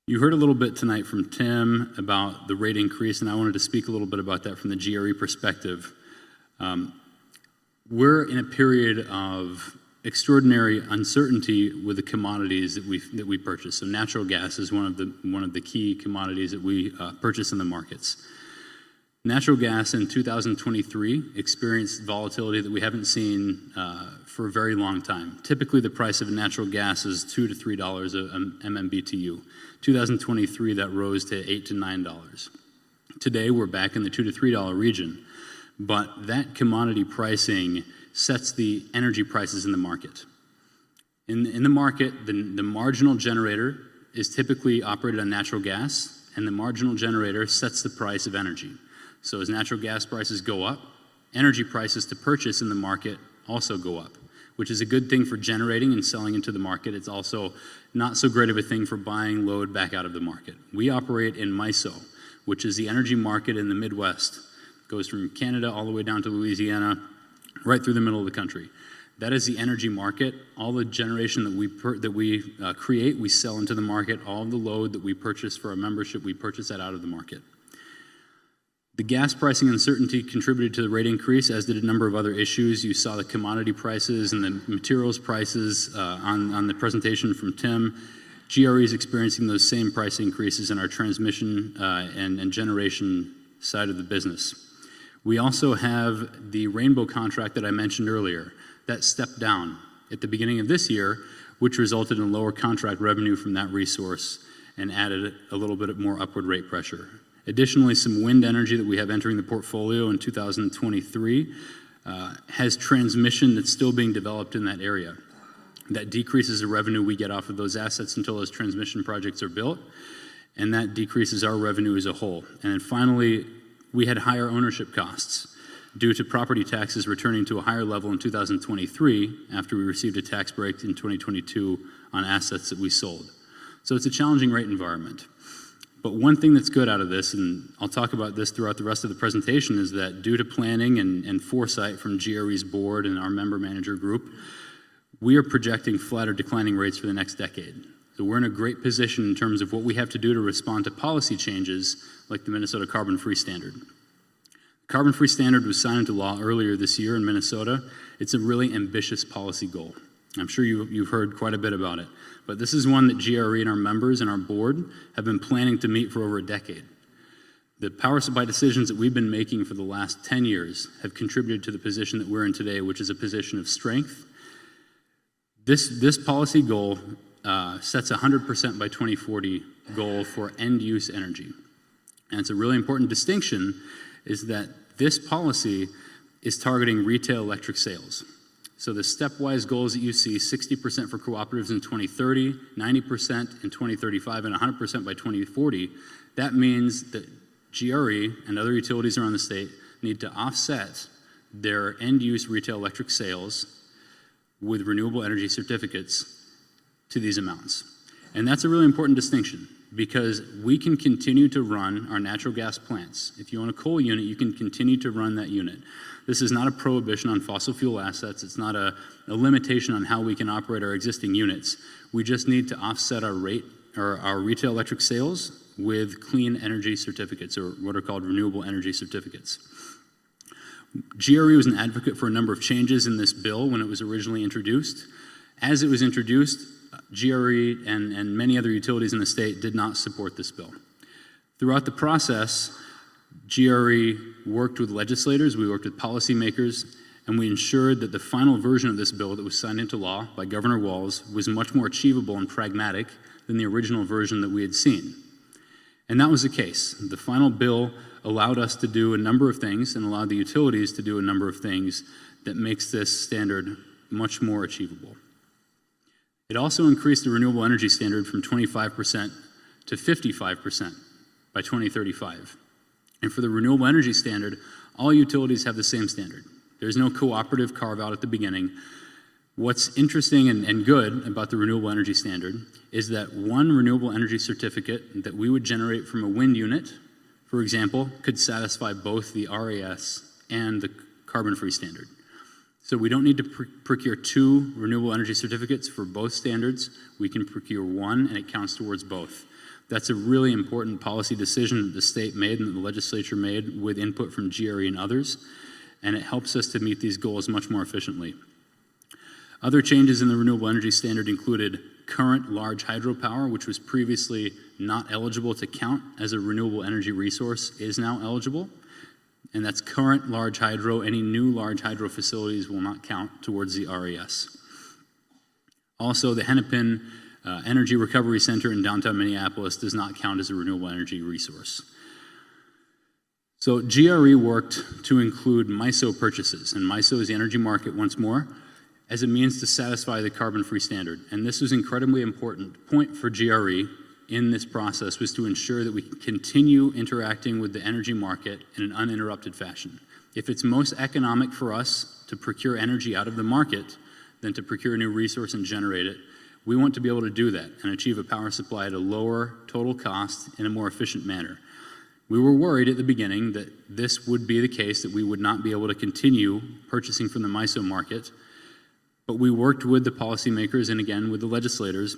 You heard a little bit tonight from Tim about the rate increase, and I wanted to speak a little bit about that from the GRE perspective. We're in a period of extraordinary uncertainty with the commodities that we purchase. So natural gas is one of the key commodities that we purchase in the markets. Natural gas in 2023 experienced volatility that we haven't seen for a very long time. Typically, the price of natural gas is $2 to $3 a MMBTU. 2023, that rose to $8 to $9. Today, we're back in the $2 to $3 region, but that commodity pricing sets the energy prices in the market. In the market, the marginal generator is typically operated on natural gas, and the marginal generator sets the price of energy. So as natural gas prices go up, energy prices to purchase in the market also go up, which is a good thing for generating and selling into the market. It's also not so great of a thing for buying load back out of the market. We operate in MISO, which is the energy market in the Midwest. It goes from Canada all the way down to Louisiana, right through the middle of the country. That is the energy market. All the generation that we create, we sell into the market. All of the load that we purchase for our membership, we purchase that out of the market. The gas pricing uncertainty contributed to the rate increase, as did a number of other issues. You saw the commodity prices and the materials prices on the presentation from Tim. GRE is experiencing those same price increases in our transmission and generation side of the business. We also have the Rainbow contract that I mentioned earlier. That stepped down at the beginning of this year, which resulted in lower contract revenue from that resource and added a little bit more upward rate pressure. Additionally, some wind energy that we have entering the portfolio in 2023 has transmission that's still being developed in that area. That decreases the revenue we get off of those assets until those transmission projects are built, and that decreases our revenue as a whole. And then finally, we had higher ownership costs due to property taxes returning to a higher level in 2023 after we received a tax break in 2022 on assets that we sold. So it's a challenging rate environment. But one thing that's good out of this, and I'll talk about this throughout the rest of the presentation, is that due to planning and foresight from GRE's board and our member manager group, we are projecting flat or declining rates for the next decade. So we're in a great position in terms of what we have to do to respond to policy changes like the Minnesota Carbon-Free Standard. The Carbon-Free Standard was signed into law earlier this year in Minnesota. It's a really ambitious policy goal. I'm sure you've heard quite a bit about it. But this is one that GRE and our members and our board have been planning to meet for over a decade. The power supply decisions that we've been making for the last 10 years have contributed to the position that we're in today, which is a position of strength. This policy goal sets a 100% by 2040 goal for end-use energy. And it's a really important distinction is that this policy is targeting retail electric sales. So the stepwise goals that you see, 60% for cooperatives in 2030, 90% in 2035, and 100% by 2040, that means that GRE and other utilities around the state need to offset their end-use retail electric sales with renewable energy certificates to these amounts. And that's a really important distinction because we can continue to run our natural gas plants. If you own a coal unit, you can continue to run that unit. This is not a prohibition on fossil fuel assets. It's not a limitation on how we can operate our existing units. We just need to offset our rate or our retail electric sales with clean energy certificates, or what are called renewable energy certificates. GRE was an advocate for a number of changes in this bill when it was originally introduced. As it was introduced, GRE and many other utilities in the state did not support this bill. Throughout the process, GRE worked with legislators, we worked with policymakers, and we ensured that the final version of this bill that was signed into law by Governor Walz was much more achievable and pragmatic than the original version that we had seen. And that was the case. The final bill allowed us to do a number of things and allowed the utilities to do a number of things that makes this standard much more achievable. It also increased the renewable energy standard from 25% to 55% by 2035. And for the renewable energy standard, all utilities have the same standard. There's no cooperative carve-out at the beginning. What's interesting and good about the renewable energy standard is that one renewable energy certificate that we would generate from a wind unit, for example, could satisfy both the RAS and the carbon-free standard. So we don't need to procure two renewable energy certificates for both standards. We can procure one, and it counts towards both. That's a really important policy decision that the state made and that the legislature made with input from GRE and others, and it helps us to meet these goals much more efficiently. Other changes in the renewable energy standard included current large hydropower, which was previously not eligible to count as a renewable energy resource, is now eligible. And that's current large hydro. Any new large hydro facilities will not count towards the RAS. Also, the Hennepin Energy Recovery Center in downtown Minneapolis does not count as a renewable energy resource. So GRE worked to include MISO purchases, and MISO is the energy market once more, as a means to satisfy the carbon-free standard. And this was an incredibly important point for GRE in this process, was to ensure that we can continue interacting with the energy market in an uninterrupted fashion. If it's most economic for us to procure energy out of the market than to procure a new resource and generate it, we want to be able to do that and achieve a power supply at a lower total cost in a more efficient manner. We were worried at the beginning that this would be the case, that we would not be able to continue purchasing from the MISO market, but we worked with the policymakers and again with the legislators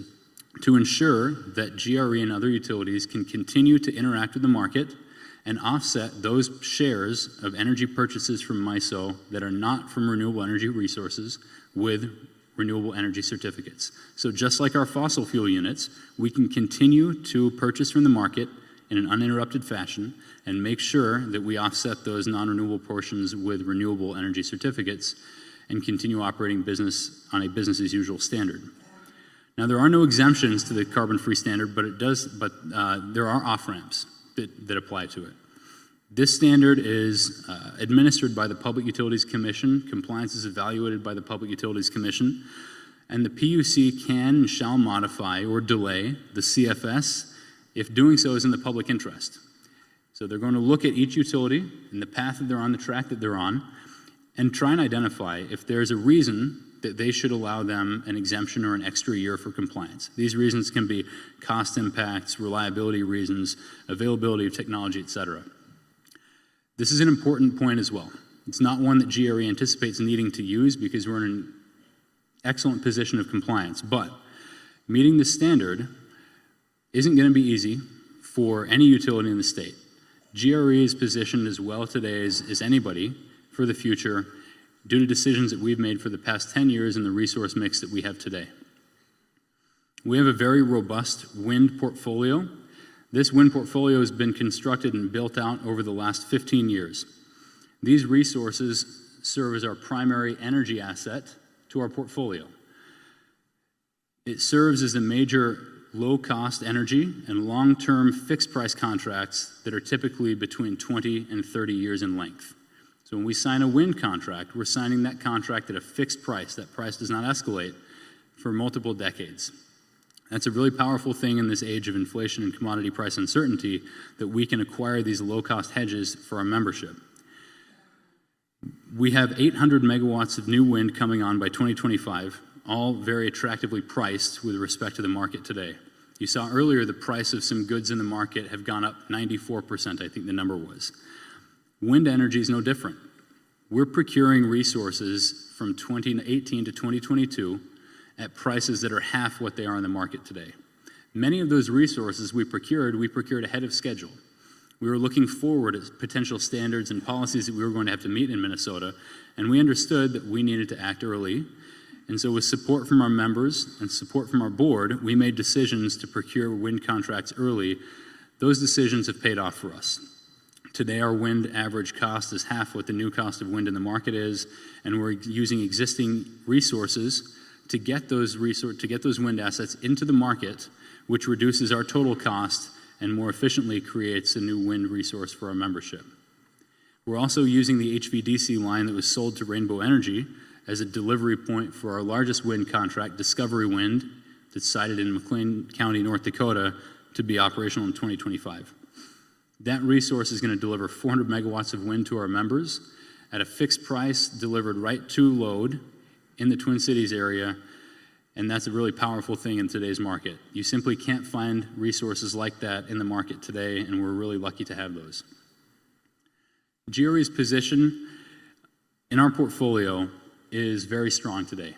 to ensure that GRE and other utilities can continue to interact with the market and offset those shares of energy purchases from MISO that are not from renewable energy resources with renewable energy certificates. So just like our fossil fuel units, we can continue to purchase from the market in an uninterrupted fashion and make sure that we offset those non-renewable portions with renewable energy certificates and continue operating business on a business as usual standard. Now, there are no exemptions to the carbon-free standard, but there are off-ramps that apply to it. This standard is administered by the Public Utilities Commission. Compliance is evaluated by the Public Utilities Commission, and the PUC can and shall modify or delay the CFS if doing so is in the public interest. So they're going to look at each utility and the path that they're on, the track that they're on, and try and identify if there's a reason that they should allow them an exemption or an extra year for compliance. These reasons can be cost impacts, reliability reasons, availability of technology, et cetera. This is an important point as well. It's not one that GRE anticipates needing to use because we're in an excellent position of compliance, but meeting the standard isn't going to be easy for any utility in the state. GRE is positioned as well today as anybody for the future due to decisions that we've made for the past 10 years and the resource mix that we have today. We have a very robust wind portfolio. This wind portfolio has been constructed and built out over the last 15 years. These resources serve as our primary energy asset to our portfolio. It serves as a major low-cost energy and long-term fixed-price contracts that are typically between 20 and 30 years in length. So when we sign a wind contract, we're signing that contract at a fixed price. That price does not escalate for multiple decades. That's a really powerful thing in this age of inflation and commodity price uncertainty, that we can acquire these low-cost hedges for our membership. We have 800 megawatts of new wind coming on by 2025, all very attractively priced with respect to the market today. You saw earlier the price of some goods in the market have gone up 94%, I think the number was. Wind energy is no different. We're procuring resources from 2018 to 2022 at prices that are half what they are in the market today. Many of those resources we procured ahead of schedule. We were looking forward at potential standards and policies that we were going to have to meet in Minnesota, and we understood that we needed to act early. And so with support from our members and support from our board, we made decisions to procure wind contracts early. Those decisions have paid off for us. Today, our wind average cost is half what the new cost of wind in the market is, and we're using existing resources to get those wind assets into the market, which reduces our total cost and more efficiently creates a new wind resource for our membership. We're also using the HVDC line that was sold to Rainbow Energy as a delivery point for our largest wind contract, Discovery Wind, that's sited in McLean County, North Dakota, to be operational in 2025. That resource is going to deliver 400 megawatts of wind to our members at a fixed price delivered right to load in the Twin Cities area, and that's a really powerful thing in today's market. You simply can't find resources like that in the market today, and we're really lucky to have those. GRE's position in our portfolio is very strong today.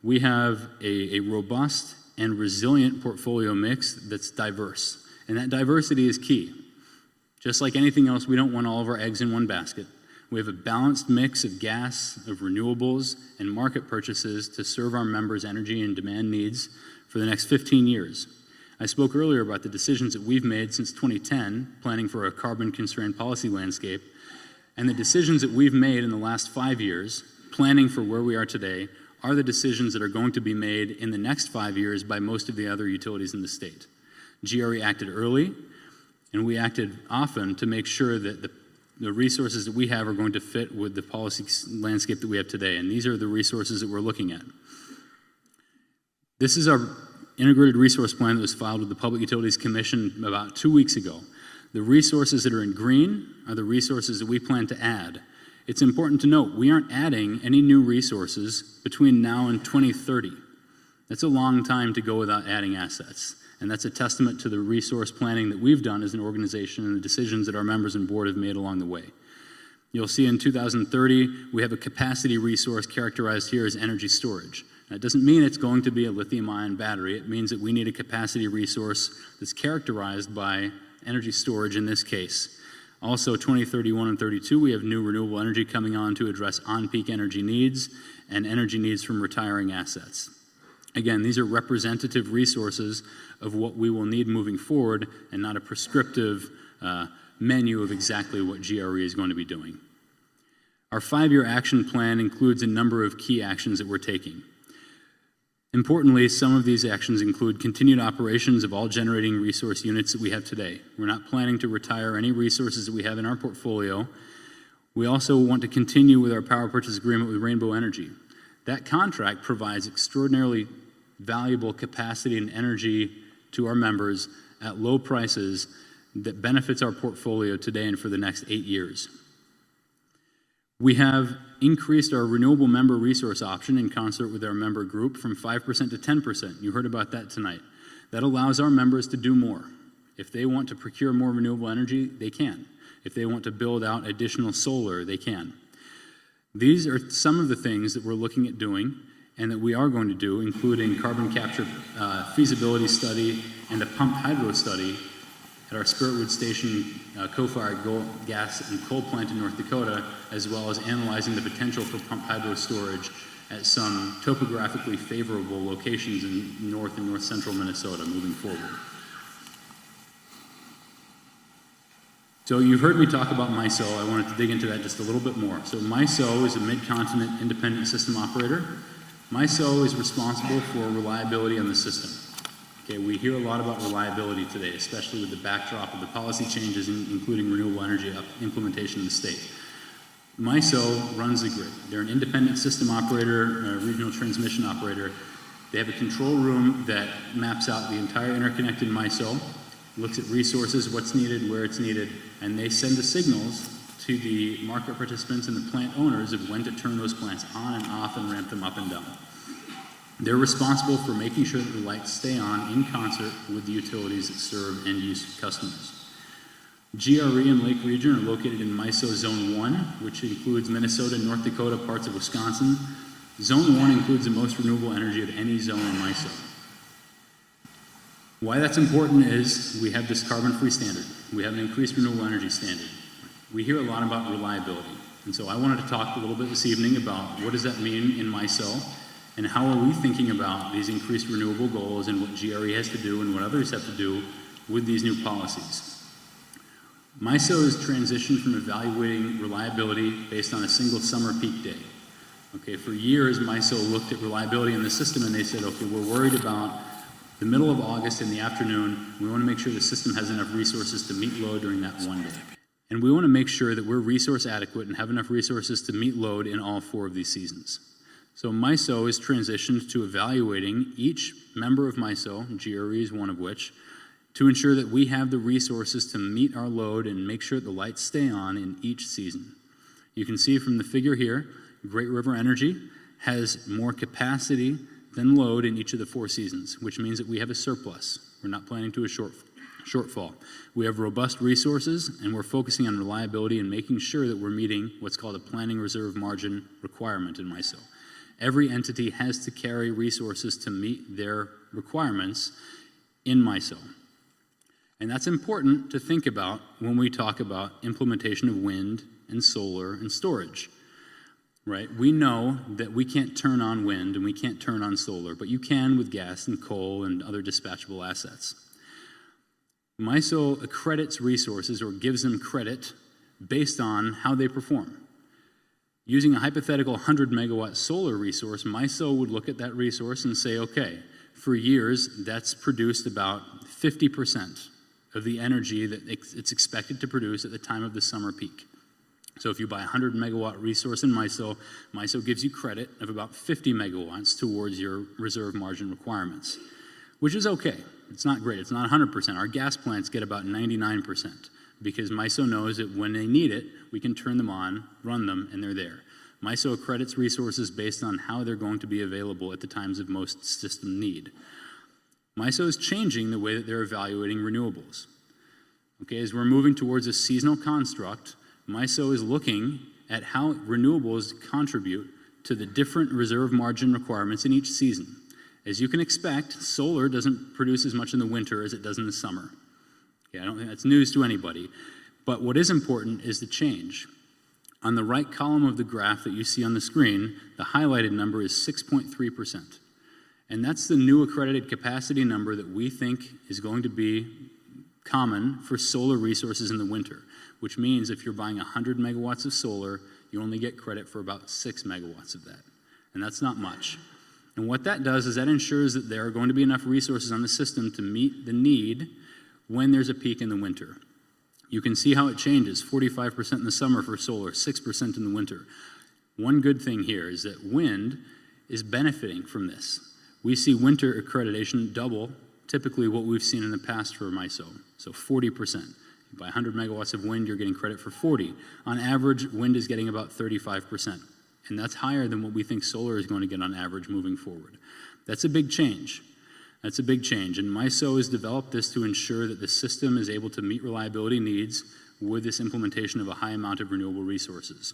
We have a robust and resilient portfolio mix that's diverse, and that diversity is key. Just like anything else, we don't want all of our eggs in one basket. We have a balanced mix of gas, of renewables, and market purchases to serve our members' energy and demand needs for the next 15 years. I spoke earlier about the decisions that we've made since 2010, planning for a carbon-constrained policy landscape, and the decisions that we've made in the last 5 years, planning for where we are today, are the decisions that are going to be made in the next 5 years by most of the other utilities in the state. GRE acted early, and we acted often to make sure that the resources that we have are going to fit with the policy landscape that we have today, and these are the resources that we're looking at. This is our integrated resource plan that was filed with the Public Utilities Commission about 2 weeks ago. The resources that are in green are the resources that we plan to add. It's important to note, we aren't adding any new resources between now and 2030. That's a long time to go without adding assets. And that's a testament to the resource planning that we've done as an organization and the decisions that our members and board have made along the way. You'll see in 2030, we have a capacity resource characterized here as energy storage. That doesn't mean it's going to be a lithium-ion battery. It means that we need a capacity resource that's characterized by energy storage in this case. Also, 2031 and 32, we have new renewable energy coming on to address on-peak energy needs and energy needs from retiring assets. Again, these are representative resources of what we will need moving forward and not a prescriptive menu of exactly what GRE is going to be doing. Our 5-year action plan includes a number of key actions that we're taking. Importantly, some of these actions include continued operations of all generating resource units that we have today. We're not planning to retire any resources that we have in our portfolio. We also want to continue with our power purchase agreement with Rainbow Energy. That contract provides extraordinarily valuable capacity and energy to our members at low prices that benefits our portfolio today and for the next 8 years. We have increased our renewable member resource option in concert with our member group from 5% to 10%. You heard about that tonight. That allows our members to do more. If they want to procure more renewable energy, they can. If they want to build out additional solar, they can. These are some of the things that we're looking at doing and that we are going to do, including carbon capture feasibility study and a pumped hydro study at our Spiritwood Station co-fired gas and coal plant in North Dakota, as well as analyzing the potential for pumped hydro storage at some topographically favorable locations in north and north central Minnesota moving forward. So you've heard me talk about MISO. I wanted to dig into that just a little bit more. So MISO is a mid-continent independent system operator. MISO is responsible for reliability on the system. Okay, we hear a lot about reliability today, especially with the backdrop of the policy changes, including renewable energy implementation in the state. MISO runs the grid. They're an independent system operator, a regional transmission operator. They have a control room that maps out the entire interconnected MISO, looks at resources, what's needed, where it's needed, and they send the signals to the market participants and the plant owners of when to turn those plants on and off and ramp them up and down. They're responsible for making sure that the lights stay on in concert with the utilities that serve end-use customers. GRE and Lake Region are located in MISO Zone 1, which includes Minnesota, North Dakota, parts of Wisconsin. Zone 1 includes the most renewable energy of any zone in MISO. Why that's important is we have this carbon-free standard. We have an increased renewable energy standard. We hear a lot about reliability. And so I wanted to talk a little bit this evening about what does that mean in MISO and how are we thinking about these increased renewable goals and what GRE has to do and what others have to do with these new policies. MISO has transitioned from evaluating reliability based on a single summer peak day. Okay, for years, MISO looked at reliability in the system and they said, okay, we're worried about the middle of August in the afternoon. We want to make sure the system has enough resources to meet load during that one day. And we want to make sure that we're resource adequate and have enough resources to meet load in all 4 of these seasons. So MISO is transitioned to evaluating each member of MISO, GRE is one of which, to ensure that we have the resources to meet our load and make sure that the lights stay on in each season. You can see from the figure here, Great River Energy has more capacity than load in each of the 4 seasons, which means that we have a surplus. We're not planning to a shortfall. We have robust resources, and we're focusing on reliability and making sure that we're meeting what's called a planning reserve margin requirement in MISO. Every entity has to carry resources to meet their requirements in MISO. And that's important to think about when we talk about implementation of wind and solar and storage, right? We know that we can't turn on wind and we can't turn on solar, but you can with gas and coal and other dispatchable assets. MISO accredits resources or gives them credit based on how they perform. Using a hypothetical 100 megawatt solar resource, MISO would look at that resource and say, okay, for years, that's produced about 50% of the energy that it's expected to produce at the time of the summer peak. So if you buy a 100 megawatt resource in MISO, MISO gives you credit of about 50 megawatts towards your reserve margin requirements, which is okay. It's not great. It's not 100%. Our gas plants get about 99% because MISO knows that when they need it, we can turn them on, run them, and they're there. MISO accredits resources based on how they're going to be available at the times of most system need. MISO is changing the way that they're evaluating renewables. Okay, as we're moving towards a seasonal construct, MISO is looking at how renewables contribute to the different reserve margin requirements in each season. As you can expect, solar doesn't produce as much in the winter as it does in the summer. Okay, I don't think that's news to anybody. But what is important is the change. On the right column of the graph that you see on the screen, the highlighted number is 6.3%. And that's the new accredited capacity number that we think is going to be common for solar resources in the winter, which means if you're buying 100 megawatts of solar, you only get credit for about 6 megawatts of that. And that's not much. And what that does is that ensures that there are going to be enough resources on the system to meet the need when there's a peak in the winter. You can see how it changes, 45% in the summer for solar, 6% in the winter. One good thing here is that wind is benefiting from this. We see winter accreditation double typically what we've seen in the past for MISO, so 40%. You buy 100 megawatts of wind, you're getting credit for 40. On average, wind is getting about 35%, and that's higher than what we think solar is going to get on average moving forward. That's a big change. That's a big change, and MISO has developed this to ensure that the system is able to meet reliability needs with this implementation of a high amount of renewable resources.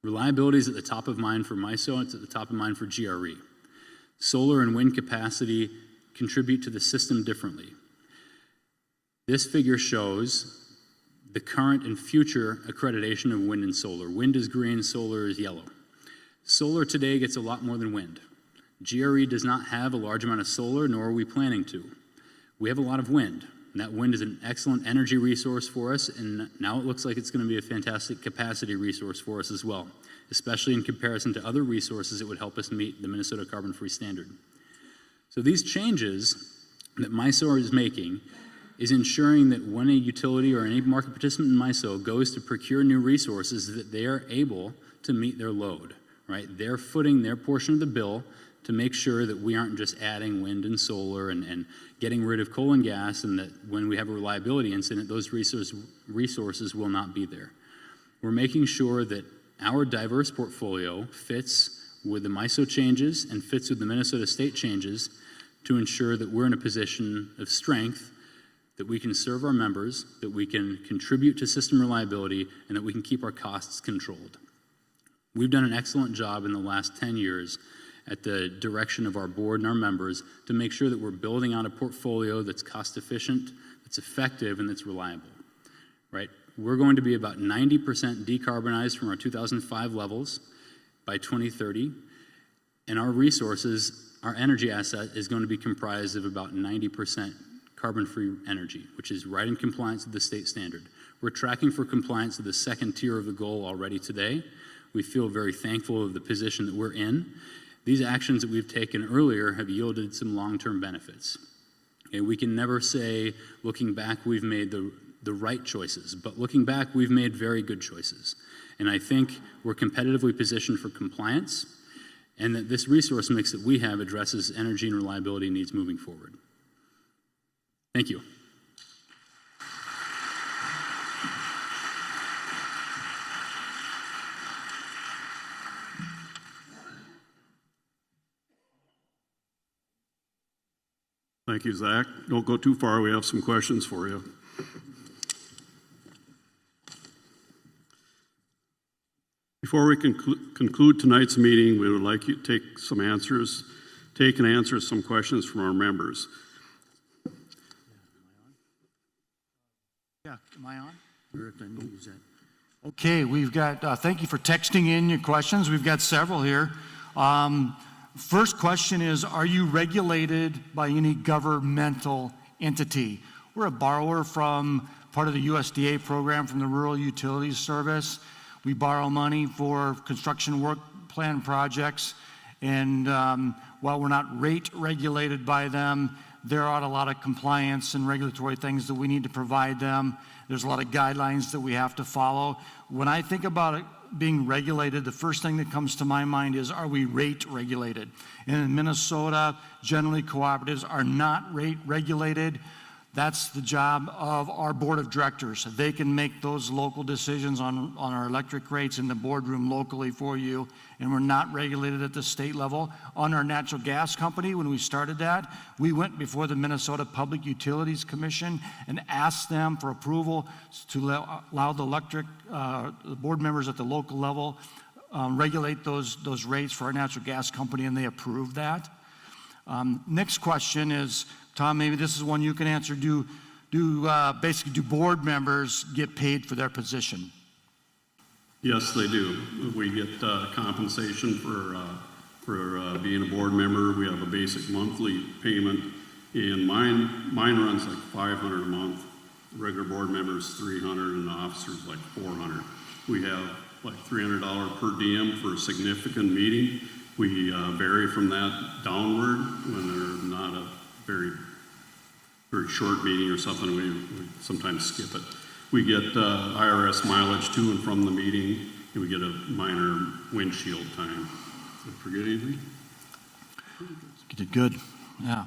Reliability is at the top of mind for MISO, it's at the top of mind for GRE. Solar and wind capacity contribute to the system differently. This figure shows the current and future accreditation of wind and solar. Wind is green, solar is yellow. Solar today gets a lot more than wind. GRE does not have a large amount of solar, nor are we planning to. We have a lot of wind, and that wind is an excellent energy resource for us, and now it looks like it's going to be a fantastic capacity resource for us as well, especially in comparison to other resources that would help us meet the Minnesota carbon-free standard. So these changes that MISO is making is ensuring that when a utility or any market participant in MISO goes to procure new resources, that they are able to meet their load, right? They're footing their portion of the bill to make sure that we aren't just adding wind and solar and getting rid of coal and gas, and that when we have a reliability incident, those resources will not be there. We're making sure that our diverse portfolio fits with the MISO changes and fits with the Minnesota state changes to ensure that we're in a position of strength, that we can serve our members, that we can contribute to system reliability, and that we can keep our costs controlled. We've done an excellent job in the last 10 years at the direction of our board and our members to make sure that we're building out a portfolio that's cost efficient, that's effective, and that's reliable, right? We're going to be about 90% decarbonized from our 2005 levels by 2030, and our resources, our energy asset is going to be comprised of about 90% carbon-free energy, which is right in compliance with the state standard. We're tracking for compliance to the second tier of the goal already today. We feel very thankful of the position that we're in. These actions that we've taken earlier have yielded some long-term benefits. And we can never say, looking back, we've made the right choices, but looking back, we've made very good choices. And I think we're competitively positioned for compliance, and that this resource mix that we have addresses energy and reliability needs moving forward. Thank you. Thank you, Zach. Don't go too far. We have some questions for you. Before we conclude tonight's meeting, we would like you to take and answer some questions from our members. Yeah, am I on? Okay, we've got, thank you for texting in your questions. We've got several here. First question is, are you regulated by any governmental entity? We're a borrower from part of the USDA program from the Rural Utilities Service. We borrow money for construction work plan projects, and while we're not rate regulated by them, there are a lot of compliance and regulatory things that we need to provide them. There's a lot of guidelines that we have to follow. When I think about it being regulated, the first thing that comes to my mind is, are we rate regulated? And in Minnesota, generally cooperatives are not rate regulated. That's the job of our board of directors. They can make those local decisions on our electric rates in the boardroom locally for you, and we're not regulated at the state level. On our natural gas company, when we started that, we went before the Minnesota Public Utilities Commission and asked them for approval to allow the board members at the local level regulate those rates for our natural gas company, and they approved that. Next question is, Tom, maybe this is one you can answer. Do board members get paid for their position? Yes, they do. We get compensation for being a board member. We have a basic monthly payment, and mine runs like $500 a month. Regular board members $300, and the officers like $400. We have like $300 per diem for a significant meeting. We vary from that downward when they're not a very short meeting or something. We sometimes skip it. We get IRS mileage to and from the meeting, and we get a minor windshield time. Did I forget anything? You did good. Yeah.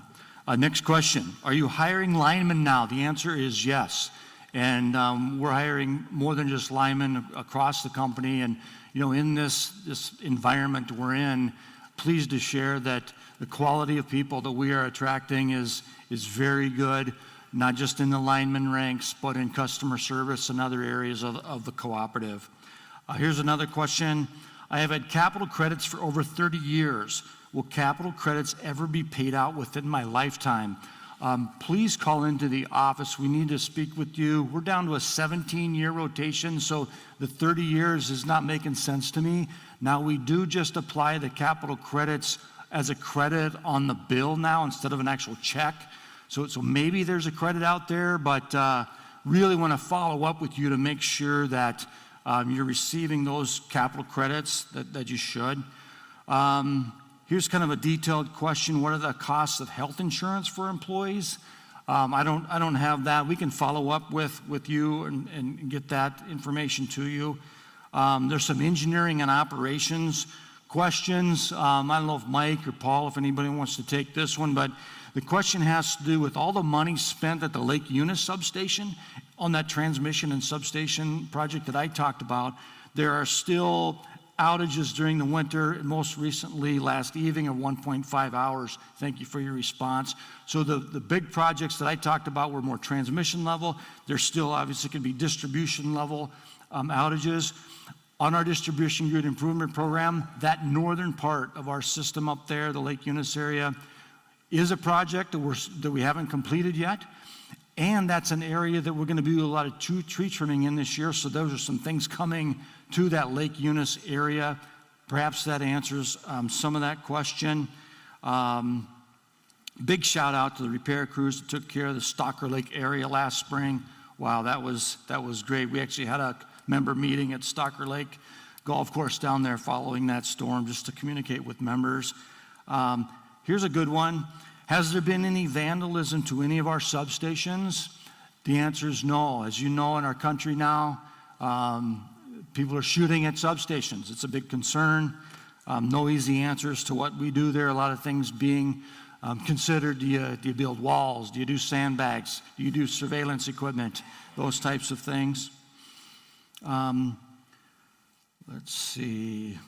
Next question. Are you hiring linemen now? The answer is yes. And we're hiring more than just linemen across the company. And, you know, in this environment we're in, pleased to share that the quality of people that we are attracting is very good, not just in the lineman ranks, but in customer service and other areas of the cooperative. Here's another question. I have had capital credits for over 30 years. Will capital credits ever be paid out within my lifetime? Please call into the office. We need to speak with you. We're down to a 17-year rotation, so the 30 years is not making sense to me. Now, we do just apply the capital credits as a credit on the bill now instead of an actual check. So maybe there's a credit out there, but really want to follow up with you to make sure that you're receiving those capital credits that you should. Here's kind of a detailed question. What are the costs of health insurance for employees? I don't have that. We can follow up with you and get that information to you. There's some engineering and operations questions. I don't know if Mike or Paul, if anybody wants to take this one, but the question has to do with all the money spent at the Lake Eunice substation on that transmission and substation project that I talked about. There are still outages during the winter, and most recently last evening of 1.5 hours. Thank you for your response. So the big projects that I talked about were more transmission level. There still obviously could be distribution level outages. On our distribution grid improvement program, that northern part of our system up there, the Lake Eunice area, is a project that we haven't completed yet. And that's an area that we're going to do a lot of tree trimming in this year. So those are some things coming to that Lake Eunice area. Perhaps that answers some of that question. Big shout out to the repair crews that took care of the Stocker Lake area last spring. Wow, that was great. We actually had a member meeting at Stocker Lake golf course down there following that storm just to communicate with members. Here's a good one. Has there been any vandalism to any of our substations? The answer is no. As you know, in our country now, people are shooting at substations. It's a big concern. No easy answers to what we do there. A lot of things being considered. Do you build walls? Do you do sandbags? Do you do surveillance equipment? Those types of things. Let's see.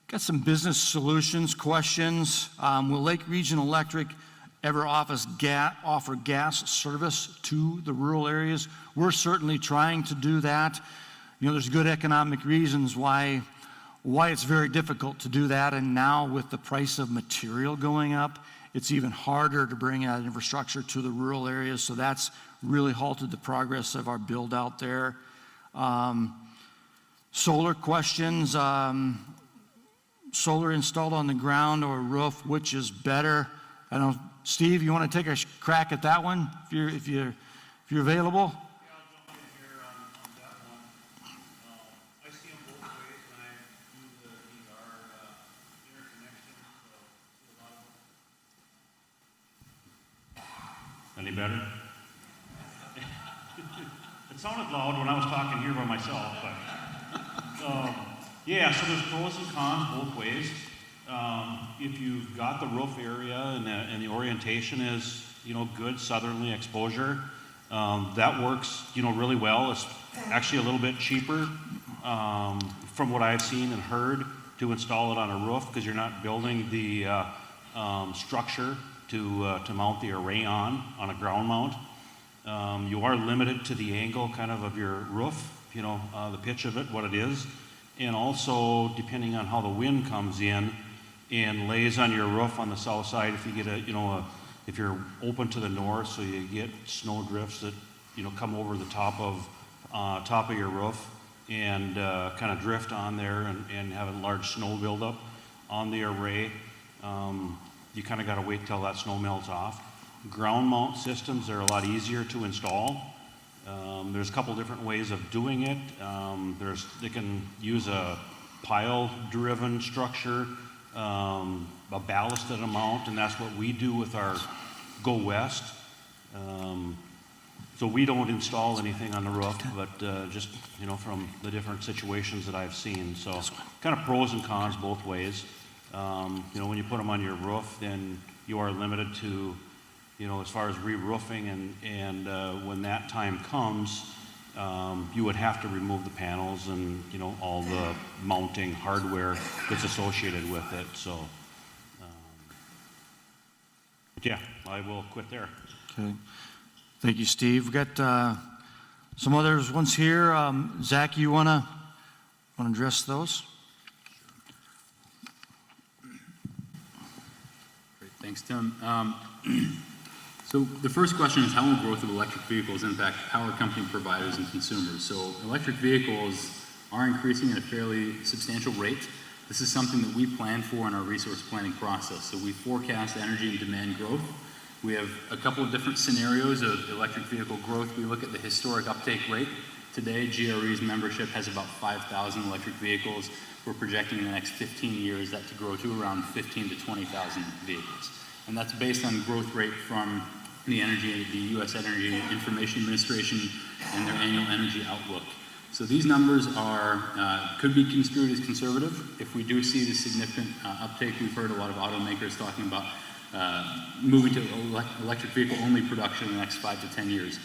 Got some business solutions questions. Will Lake Region Electric ever offer gas service to the rural areas? We're certainly trying to do that. You know, there's good economic reasons why it's very difficult to do that, and now with the price of material going up, it's even harder to bring that infrastructure to the rural areas, so that's really halted the progress of our build out there. Solar questions, solar installed on the ground or roof, which is better? I don't know, Steve, you want to take a crack at that one if you're available? Any better? It sounded loud when I was talking here by myself, but yeah, so there's pros and cons both ways. If you've got the roof area and the orientation is, you know, good southerly exposure, that works, you know, really well. It's actually a little bit cheaper from what I've seen and heard to install it on a roof because you're not building the structure to mount the array on a ground mount. You are limited to the angle kind of your roof, you know, the pitch of it, what it is. And also, depending on how the wind comes in and lays on your roof on the south side, if you get if you're open to the north, so you get snow drifts that, you know, come over the top of your roof and kind of drift on there and have a large snow buildup on the array. You kind of got to wait till that snow melts off. Ground mount systems are a lot easier to install. There's a couple different ways of doing it. They can use a pile-driven structure, a ballasted amount, and that's what we do with our Go West. So we don't install anything on the roof, but just, you know, from the different situations that I've seen. So kind of pros and cons both ways. You know, when you put them on your roof, then you are limited to, you know, as far as re-roofing, and when that time comes, you would have to remove the panels and, you know, all the mounting hardware that's associated with it. So, but yeah, I will quit there. Okay. Thank you, Steve. We've got some others ones here. Zach, you want to address those? Great, thanks, Tim. So the first question is, how will growth of electric vehicles impact power company providers and consumers? So electric vehicles are increasing at a fairly substantial rate. This is something that we plan for in our resource planning process. So we forecast energy and demand growth. We have a couple of different scenarios of electric vehicle growth. We look at the historic uptake rate. Today, GRE's membership has about 5,000 electric vehicles. We're projecting in the next 15 years that to grow to around 15 to 20,000 vehicles. And that's based on growth rate from the U.S. Energy Information Administration and their annual energy outlook. So these numbers could be construed as conservative. If we do see the significant uptake, we've heard a lot of automakers talking about moving to electric vehicle only production in the next 5 to 10 years.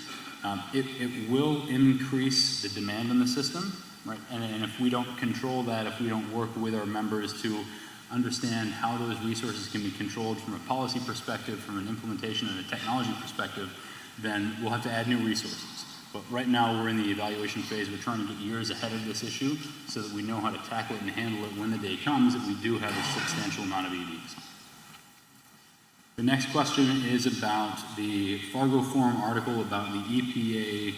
It will increase the demand in the system, right? And if we don't control that, if we don't work with our members to understand how those resources can be controlled from a policy perspective, from an implementation and a technology perspective, then we'll have to add new resources. But right now we're in the evaluation phase. We're trying to get years ahead of this issue so that we know how to tackle it and handle it when the day comes that we do have a substantial amount of EVs. The next question is about the Fargo Forum article about the EPA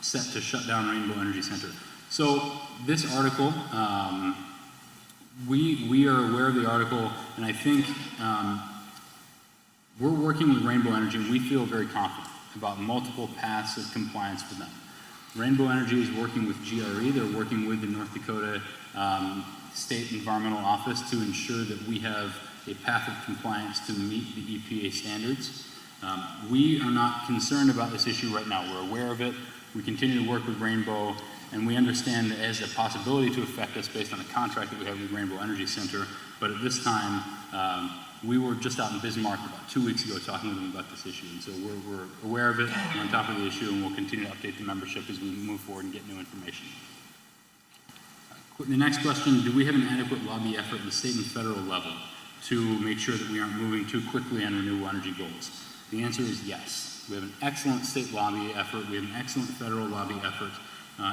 set to shut down Rainbow Energy Center. So this article, we are aware of the article, and I think We're working with Rainbow Energy, and we feel very confident about multiple paths of compliance for them. Rainbow Energy is working with GRE. They're working with the North Dakota State Environmental Office to ensure that we have a path of compliance to meet the EPA standards. We are not concerned about this issue right now. We're aware of it. We continue to work with Rainbow, and we understand that as a possibility to affect us based on a contract that we have with Rainbow Energy Center. But at this time, we were just out in Bismarck about 2 weeks ago talking with them about this issue. And so we're aware of it, we're on top of the issue, and we'll continue to update the membership as we move forward and get new information. The next question, do we have an adequate lobby effort at the state and federal level to make sure that we aren't moving too quickly on renewable energy goals? The answer is yes. We have an excellent state lobby effort. We have an excellent federal lobby effort.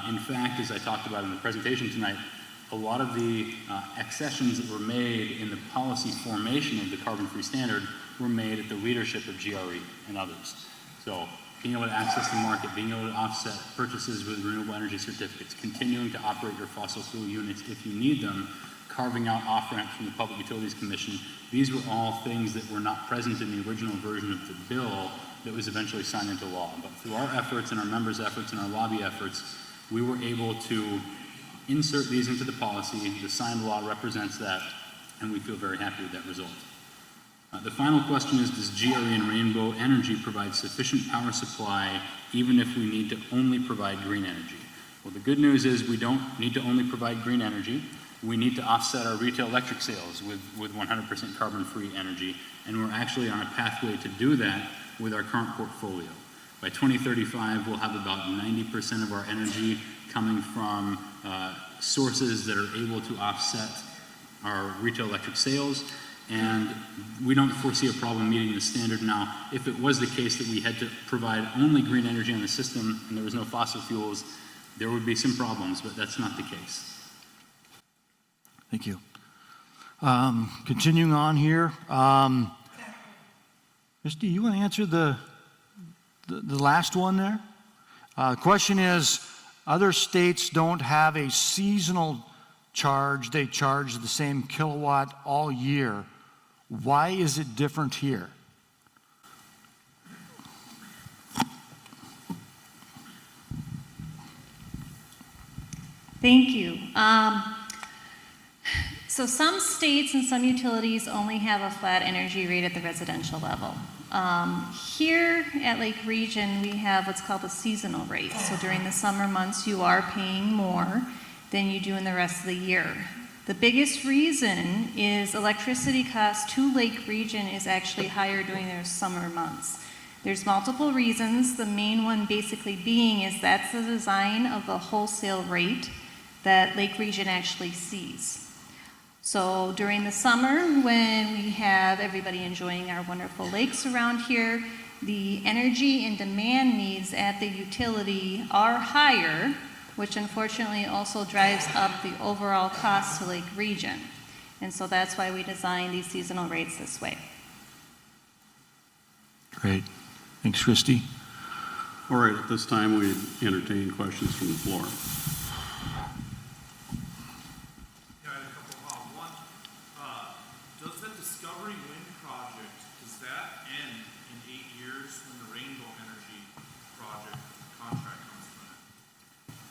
In fact, as I talked about in the presentation tonight, a lot of the accessions that were made in the policy formation of the carbon-free standard were made at the leadership of GRE and others. So being able to access the market, being able to offset purchases with renewable energy certificates, continuing to operate your fossil fuel units if you need them, carving out off-ramps from the Public Utilities Commission, these were all things that were not present in the original version of the bill that was eventually signed into law. But through our efforts and our members' efforts and our lobby efforts, we were able to insert these into the policy. The signed law represents that, and we feel very happy with that result. The final question is, does GRE and Rainbow Energy provide sufficient power supply even if we need to only provide green energy? Well, the good news is we don't need to only provide green energy. We need to offset our retail electric sales with 100% carbon-free energy, and we're actually on a pathway to do that with our current portfolio. By 2035, we'll have about 90% of our energy coming from sources that are able to offset our retail electric sales, and we don't foresee a problem meeting the standard now. If it was the case that we had to provide only green energy on the system and there was no fossil fuels, there would be some problems, but that's not the case. Thank you. Continuing on here, Misty, you want to answer the last one there? The question is, other states don't have a seasonal charge. They charge the same kilowatt all year. Why is it different here? Thank you. So some states and some utilities only have a flat energy rate at the residential level. Here at Lake Region, we have what's called a seasonal rate. So during the summer months, you are paying more than you do in the rest of the year. The biggest reason is electricity cost to Lake Region is actually higher during their summer months. There's multiple reasons. The main one basically being is that's the design of the wholesale rate that Lake Region actually sees. So during the summer, when we have everybody enjoying our wonderful lakes around here, the energy and demand needs at the utility are higher, which unfortunately also drives up the overall cost to Lake Region. And so that's why we designed these seasonal rates this way. Great. Thanks, Christy. All right, at this time, we entertain questions from the floor.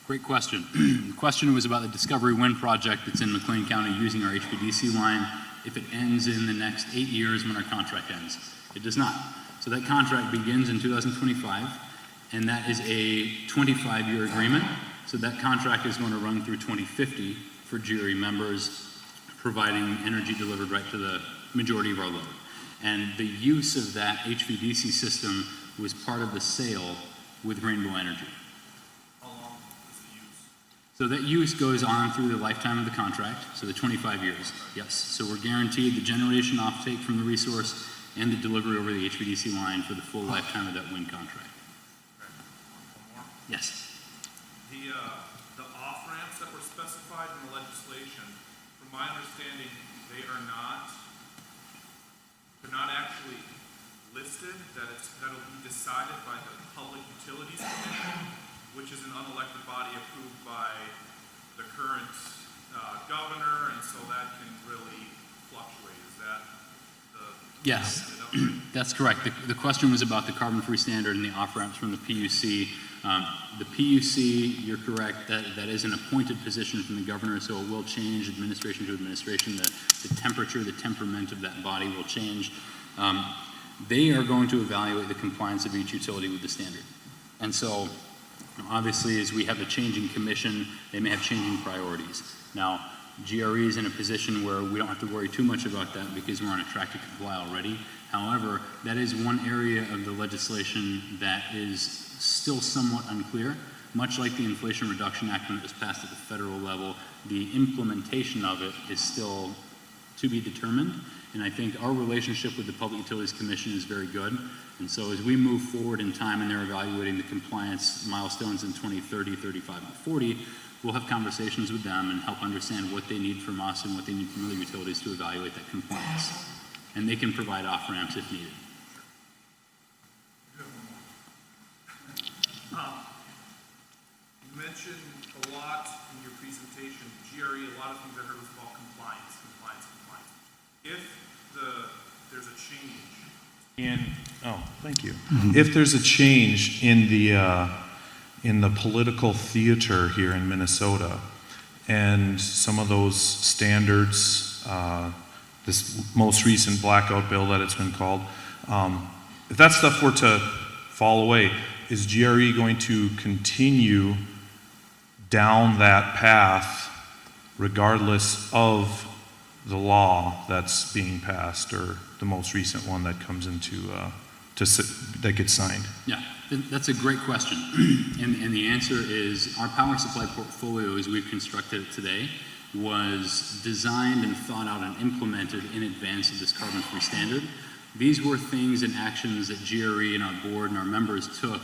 Great question. The question was about the Discovery Wind project that's in McLean County using our HVDC line. If it ends in the next 8 years when our contract ends. It does not. So that contract begins in 2025, and that is a 25-year agreement. So that contract is going to run through 2050 for GRE members, providing energy delivered right to the majority of our load. And the use of that HVDC system was part of the sale with Rainbow Energy. So that use goes on through the lifetime of the contract, so the 25 years, yes. So we're guaranteed the generation offtake from the resource and the delivery over the HVDC line for the full lifetime of that wind contract. Yes. The off-ramps that were specified in the legislation, from my understanding, they're not actually listed, that'll be decided by the Public Utilities Commission, which is an unelected body approved by the current governor, and so that can really fluctuate. Is that the... Yes. That's correct. The question was about the carbon-free standard and the off-ramps from the PUC. The PUC, you're correct, that is an appointed position from the governor, so it will change administration to administration. The temperature, the temperament of that body will change. They are going to evaluate the compliance of each utility with the standard. And so, obviously, as we have a changing commission, they may have changing priorities. Now, GRE is in a position where we don't have to worry too much about that because we're on a track to comply already. However, that is one area of the legislation that is still somewhat unclear. Much like the Inflation Reduction Act when it was passed at the federal level, the implementation of it is still to be determined. And I think our relationship with the Public Utilities Commission is very good. And so as we move forward in time and they're evaluating the compliance milestones in 2030, 35, and 40, we'll have conversations with them and help understand what they need from us and what they need from other utilities to evaluate that compliance. And they can provide off-ramps if needed. You mentioned a lot in your presentation, GRE, a lot of things I heard was about compliance. If there's a change thank you. If there's a change in the political theater here in Minnesota, and some of those standards, this most recent blackout bill that it's been called, if that stuff were to fall away, is GRE going to continue down that path regardless of the law that's being passed, or the most recent one that comes into that gets signed? Yeah, that's a great question. and the answer is our power supply portfolio as we've constructed it today was designed and thought out and implemented in advance of this carbon-free standard. These were things and actions that GRE and our board and our members took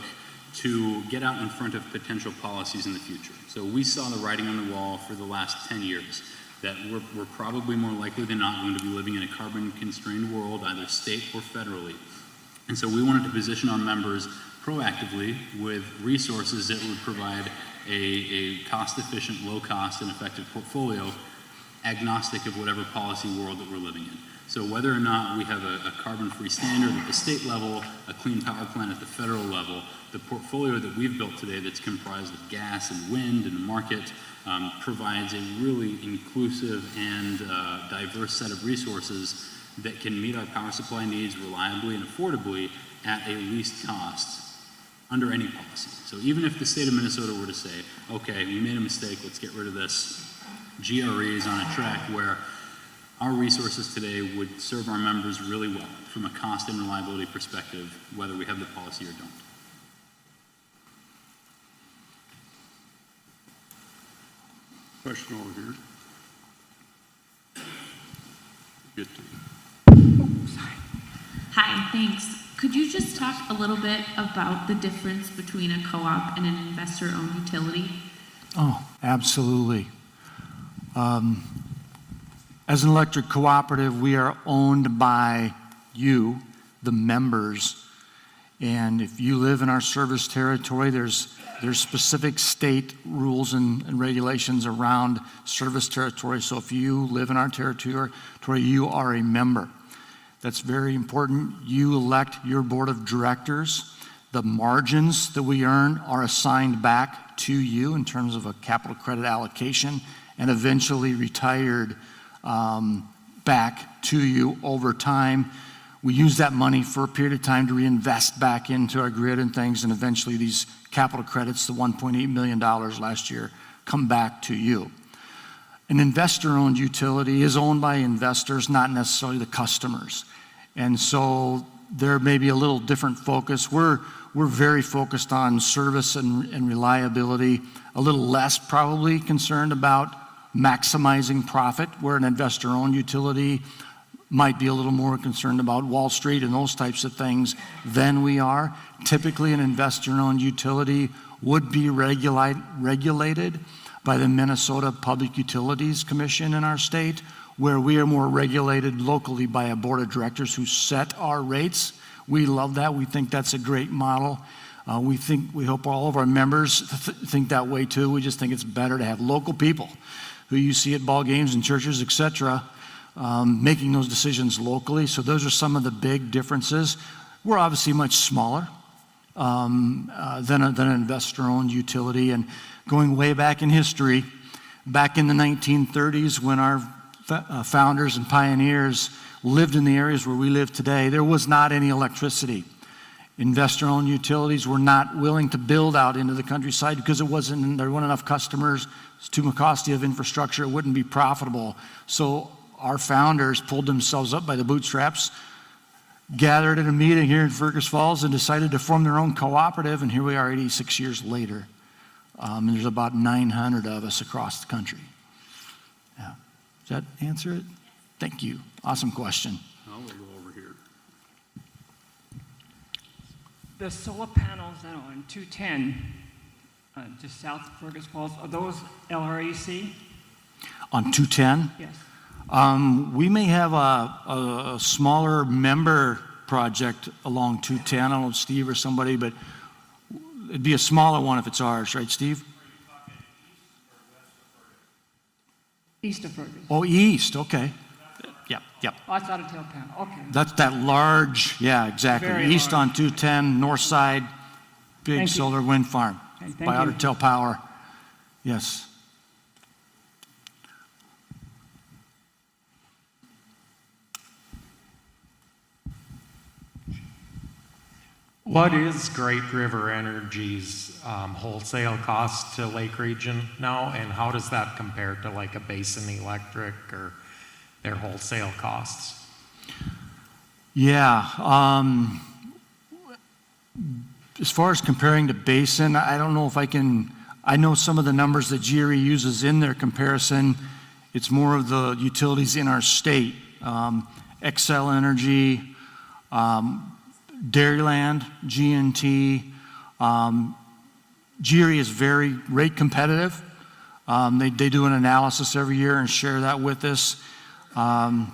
to get out in front of potential policies in the future. So we saw the writing on the wall for the last 10 years that we're probably more likely than not going to be living in a carbon-constrained world, either state or federally. And so we wanted to position our members proactively with resources that would provide a cost-efficient, low-cost, and effective portfolio, agnostic of whatever policy world that we're living in. So whether or not we have a carbon-free standard at the state level, a clean power plant at the federal level, the portfolio that we've built today that's comprised of gas and wind and the market provides a really inclusive and diverse set of resources that can meet our power supply needs reliably and affordably at a least cost under any policy. So even if the state of Minnesota were to say, okay, we made a mistake, let's get rid of this, GRE is on a track where our resources today would serve our members really well from a cost and reliability perspective, whether we have the policy or don't. Question over here. Get to Hi, thanks. Could you just talk a little bit about the difference between a co-op and an investor-owned utility? Oh, absolutely. As an electric cooperative, we are owned by you, the members. And if you live in our service territory, there's specific state rules and regulations around service territory. So if you live in our territory, you are a member. That's very important. You elect your board of directors. The margins that we earn are assigned back to you in terms of a capital credit allocation and eventually retired back to you over time. We use that money for a period of time to reinvest back into our grid and things, and eventually these capital credits, the $1.8 million last year, come back to you. An investor-owned utility is owned by investors, not necessarily the customers. And so there may be a little different focus. We're very focused on service and reliability, a little less probably concerned about maximizing profit, where an investor-owned utility might be a little more concerned about Wall Street and those types of things than we are. Typically, an investor-owned utility would be regulated by the Minnesota Public Utilities Commission in our state, where we are more regulated locally by a board of directors who set our rates. We love that. We think that's a great model. We hope all of our members think that way too. We just think it's better to have local people who you see at ball games and churches, etc., making those decisions locally. So those are some of the big differences. We're obviously much smaller than an investor-owned utility. And going way back in history, back in the 1930s when our founders and pioneers lived in the areas where we live today, there was not any electricity. Investor-owned utilities were not willing to build out into the countryside because there weren't enough customers. It's too costly of infrastructure. It wouldn't be profitable. So our founders pulled themselves up by the bootstraps, gathered at a meeting here in Fergus Falls, and decided to form their own cooperative. And here we are 86 years later. And there's about 900 of us across the country. Yeah. Does that answer it? Thank you. Awesome question. I'll go over here. The solar panels that are on 210, just south of Fergus Falls, are those LREC? On 210? Yes. We may have a smaller member project along 210. I don't know, Steve or somebody, but it'd be a smaller one if it's ours, right, Steve? East of Fergus. Oh, east, okay. Yep. Oh, I thought a tail panel, okay. That's that large, yeah, exactly. Very East large. on 210, north side, big Thank you. solar wind farm Okay, thank by you. Otter Tail Power. Yes. What is Great River Energy's wholesale cost to Lake Region now, and how does that compare to like a Basin Electric or their wholesale costs? Yeah. As far as comparing to Basin, I don't know if I know some of the numbers that GRE uses in their comparison. It's more of the utilities in our state. Xcel Energy, Dairyland, G&T. GRE is very rate competitive. They do an analysis every year and share that with us.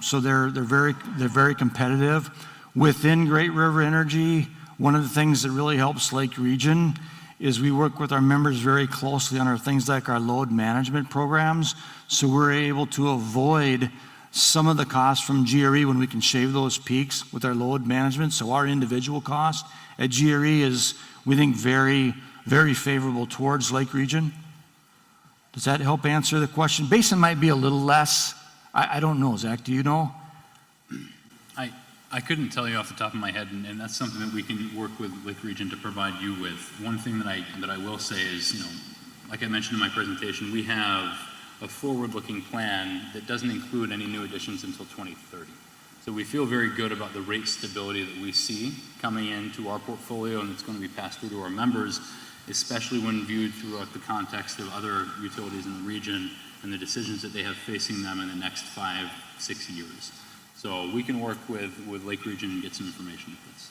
So they're very competitive. Within Great River Energy, one of the things that really helps Lake Region is we work with our members very closely on our things like our load management programs. So we're able to avoid some of the costs from GRE when we can shave those peaks with our load management. So our individual cost at GRE is, we think, very, very favorable towards Lake Region. Does that help answer the question? Basin might be a little less. I don't know. Zach, do you know? I couldn't tell you off the top of my head, and that's something that we can work with Lake Region to provide you with. One thing that I will say is, like I mentioned in my presentation, we have a forward-looking plan that doesn't include any new additions until 2030. So we feel very good about the rate stability that we see coming into our portfolio, and it's going to be passed through to our members, especially when viewed throughout the context of other utilities in the region and the decisions that they have facing them in the next 5-6 years. So we can work with Lake Region and get some information with this.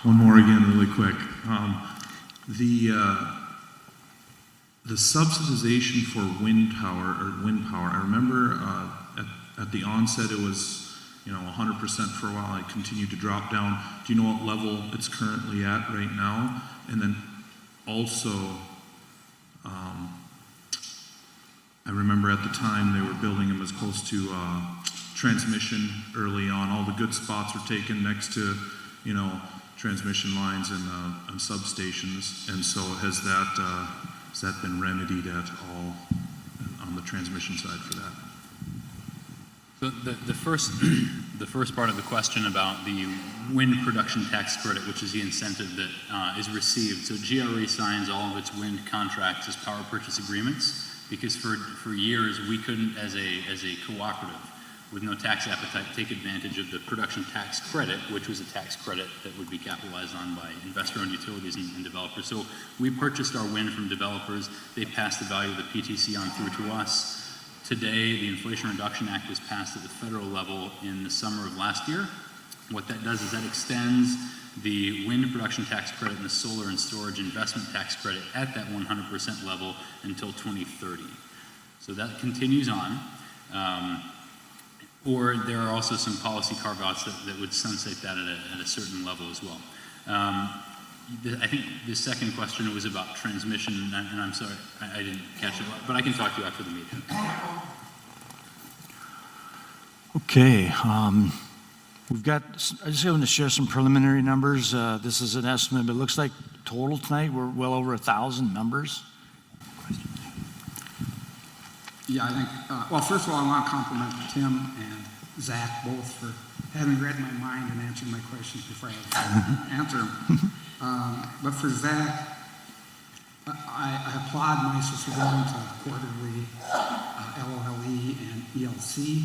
One more again, really quick. The subsidization for wind power, I remember at the onset it was 100% for a while. It continued to drop down. Do you know what level it's currently at right now? And then also, I remember at the time they were building them as close to transmission early on. All the good spots were taken next to, transmission lines and substations. And so has that been remedied at all on the transmission side for that? So the first part of the question about the wind production tax credit, which is the incentive that is received. So GRE signs all of its wind contracts as power purchase agreements because for years we couldn't, as a cooperative with no tax appetite, take advantage of the production tax credit, which was a tax credit that would be capitalized on by investor-owned utilities and developers. So we purchased our wind from developers. They passed the value of the PTC on through to us. Today, the Inflation Reduction Act was passed at the federal level in the summer of last year. What that does is that extends the wind production tax credit and the solar and storage investment tax credit at that 100% level until 2030. So that continues on. Or there are also some policy carve-outs that would sunset that at a certain level as well. I think the second question was about transmission, and I'm sorry, I didn't catch it, but I can talk to you after the meeting. Okay, I just want to share some preliminary numbers. This is an estimate, but it looks like total tonight, we're well over 1,000 members. Yeah, I think, well, first of all, I want to compliment Tim and Zach both for having read my mind and answered my questions before I answer them. But for Zach, I applaud MISO for going to quarterly LOLE and ELCC.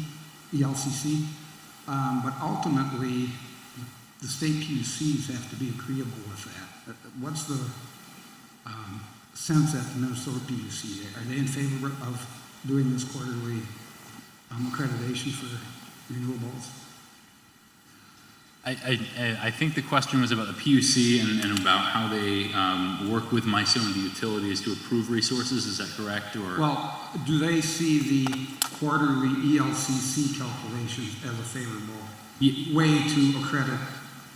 But ultimately, the state PUCs have to be agreeable with that. What's the sense at the Minnesota PUC? Are they in favor of doing this quarterly accreditation for renewables? I think the question was about the PUC and about how they work with MISO and the utilities to approve resources. Is that correct? Or Well, do they see the quarterly ELCC calculations as a favorable way to accredit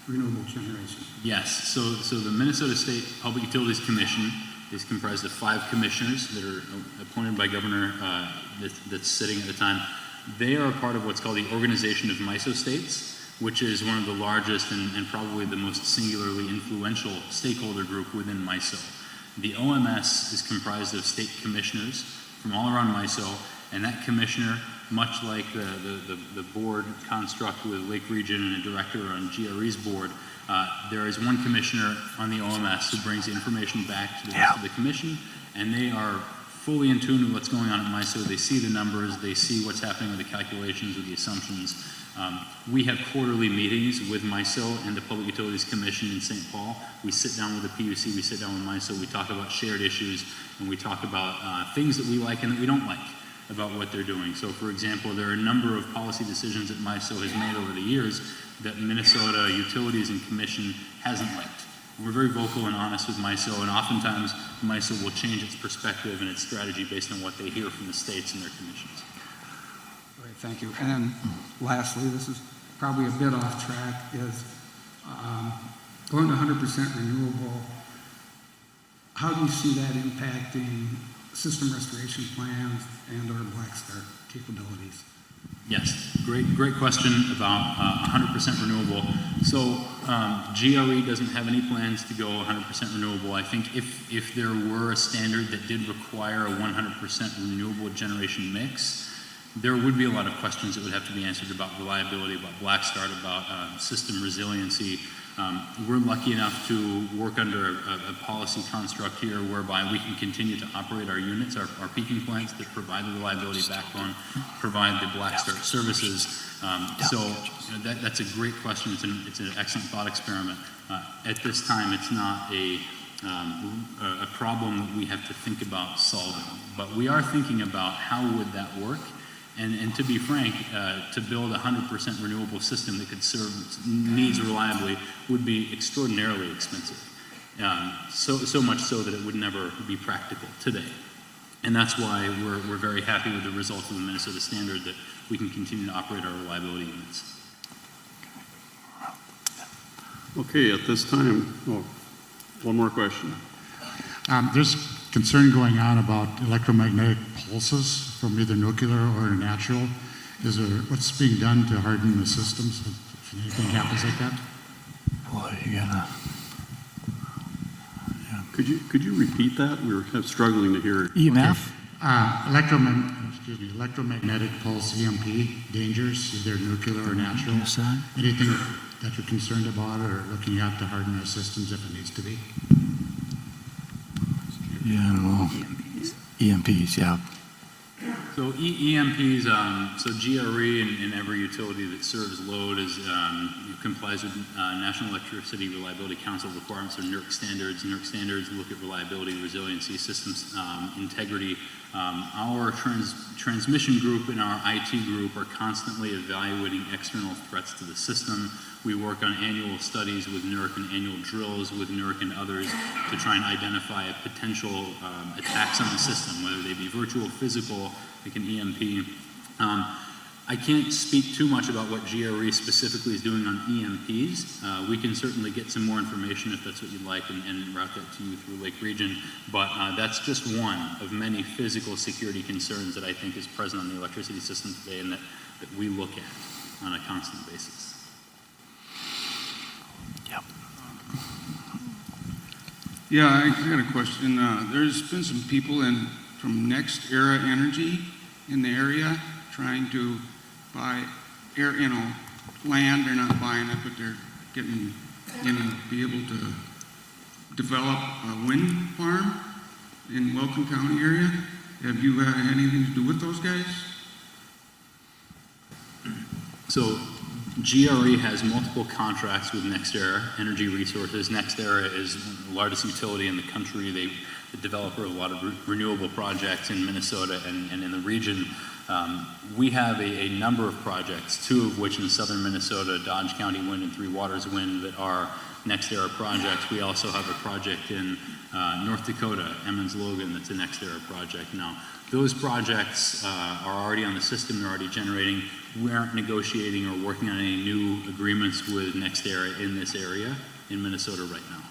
renewable generation? yes. So the Minnesota State Public Utilities Commission is comprised of 5 commissioners that are appointed by Governor that's sitting at the time. They are a part of what's called the Organization of MISO States, which is one of the largest and probably the most singularly influential stakeholder group within MISO. The OMS is comprised of state commissioners from all around MISO, and that commissioner, much like the board construct with Lake Region and a director on GRE's board, there is one commissioner on the OMS who brings the information back to the rest of the commission, and they are fully in tune with what's going on at MISO. They see the numbers, they see what's happening with the calculations, with the assumptions. We have quarterly meetings with MISO and the Public Utilities Commission in St. Paul. We sit down with the PUC, we sit down with MISO, we talk about shared issues, and we talk about things that we like and that we don't like about what they're doing. So for example, there are a number of policy decisions that MISO has made over the years that Minnesota Utilities and Commission hasn't liked. We're very vocal and honest with MISO, and oftentimes MISO will change its perspective and its strategy based on what they hear from the states and their commissions. All right, thank you. And then lastly, this is probably a bit off track, is going to 100% renewable. How do you see that impacting system restoration plans and or Black Start capabilities? Yes, great question about 100% renewable. So GRE doesn't have any plans to go 100% renewable. I think if there were a standard that did require a 100% renewable generation mix, there would be a lot of questions that would have to be answered about reliability, about Black Start, about system resiliency. We're lucky enough to work under a policy construct here whereby we can continue to operate our units, our peaking plants that provide the reliability backbone, provide the Black Start services. So you know, that's a great question. It's an excellent thought experiment. At this time, it's not a problem that we have to think about solving, but we are thinking about how would that work. And to be frank, to build a 100% renewable system that could serve needs reliably would be extraordinarily expensive. So much so that it would never be practical today. And that's why we're very happy with the results of the Minnesota standard that we can continue to operate our reliability units. Okay, at this time, one more question. There's concern going on about electromagnetic pulses from either nuclear or natural. Is there, what's being done to harden the systems if anything happens like that? Boy, you gotta. Yeah. Could you repeat that? We were kind of struggling to hear. EMF? Okay. Electromagnetic pulse, EMP, dangers, either nuclear or natural. Anything that you're concerned about or looking at to harden our systems if it needs to be? Yeah, I don't know. EMPs, yeah. So EMPs, so GRE and every utility that serves load is complies with National Electricity Reliability Council requirements or NERC standards. NERC standards look at reliability, resiliency, systems integrity. Our transmission group and our IT group are constantly evaluating external threats to the system. We work on annual studies with NERC and annual drills with NERC and others to try and identify potential attacks on the system, whether they be virtual, physical, like an EMP. I can't speak too much about what GRE specifically is doing on EMPs. We can certainly get some more information if that's what you'd like and route that to you through Lake Region. But that's just one of many physical security concerns that I think is present on the electricity system today and that we look at on a constant basis. Yeah, I got a question. There's been some people from Next Era Energy in the area trying to buy land. They're not buying it, but they're getting be able to develop a wind farm in Welcome County area. Have you had anything to do with those guys? So GRE has multiple contracts with NextEra Energy Resources. NextEra is the largest utility in the country. They're the developer of a lot of renewable projects in Minnesota and in the region. We have a number of projects, two of which in southern Minnesota, Dodge County Wind and Three Waters Wind, that are NextEra projects. We also have a project in North Dakota, Emmons Logan, that's a NextEra project. Now, those projects are already on the system, they're already generating. We aren't negotiating or working on any new agreements with NextEra in this area in Minnesota right now.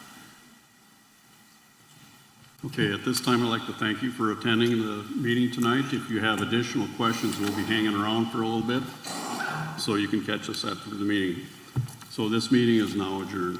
Okay, at this time, I'd like to thank you for attending the meeting tonight. If you have additional questions, we'll be hanging around for a little bit, so you can catch us after the meeting. So this meeting is now adjourned.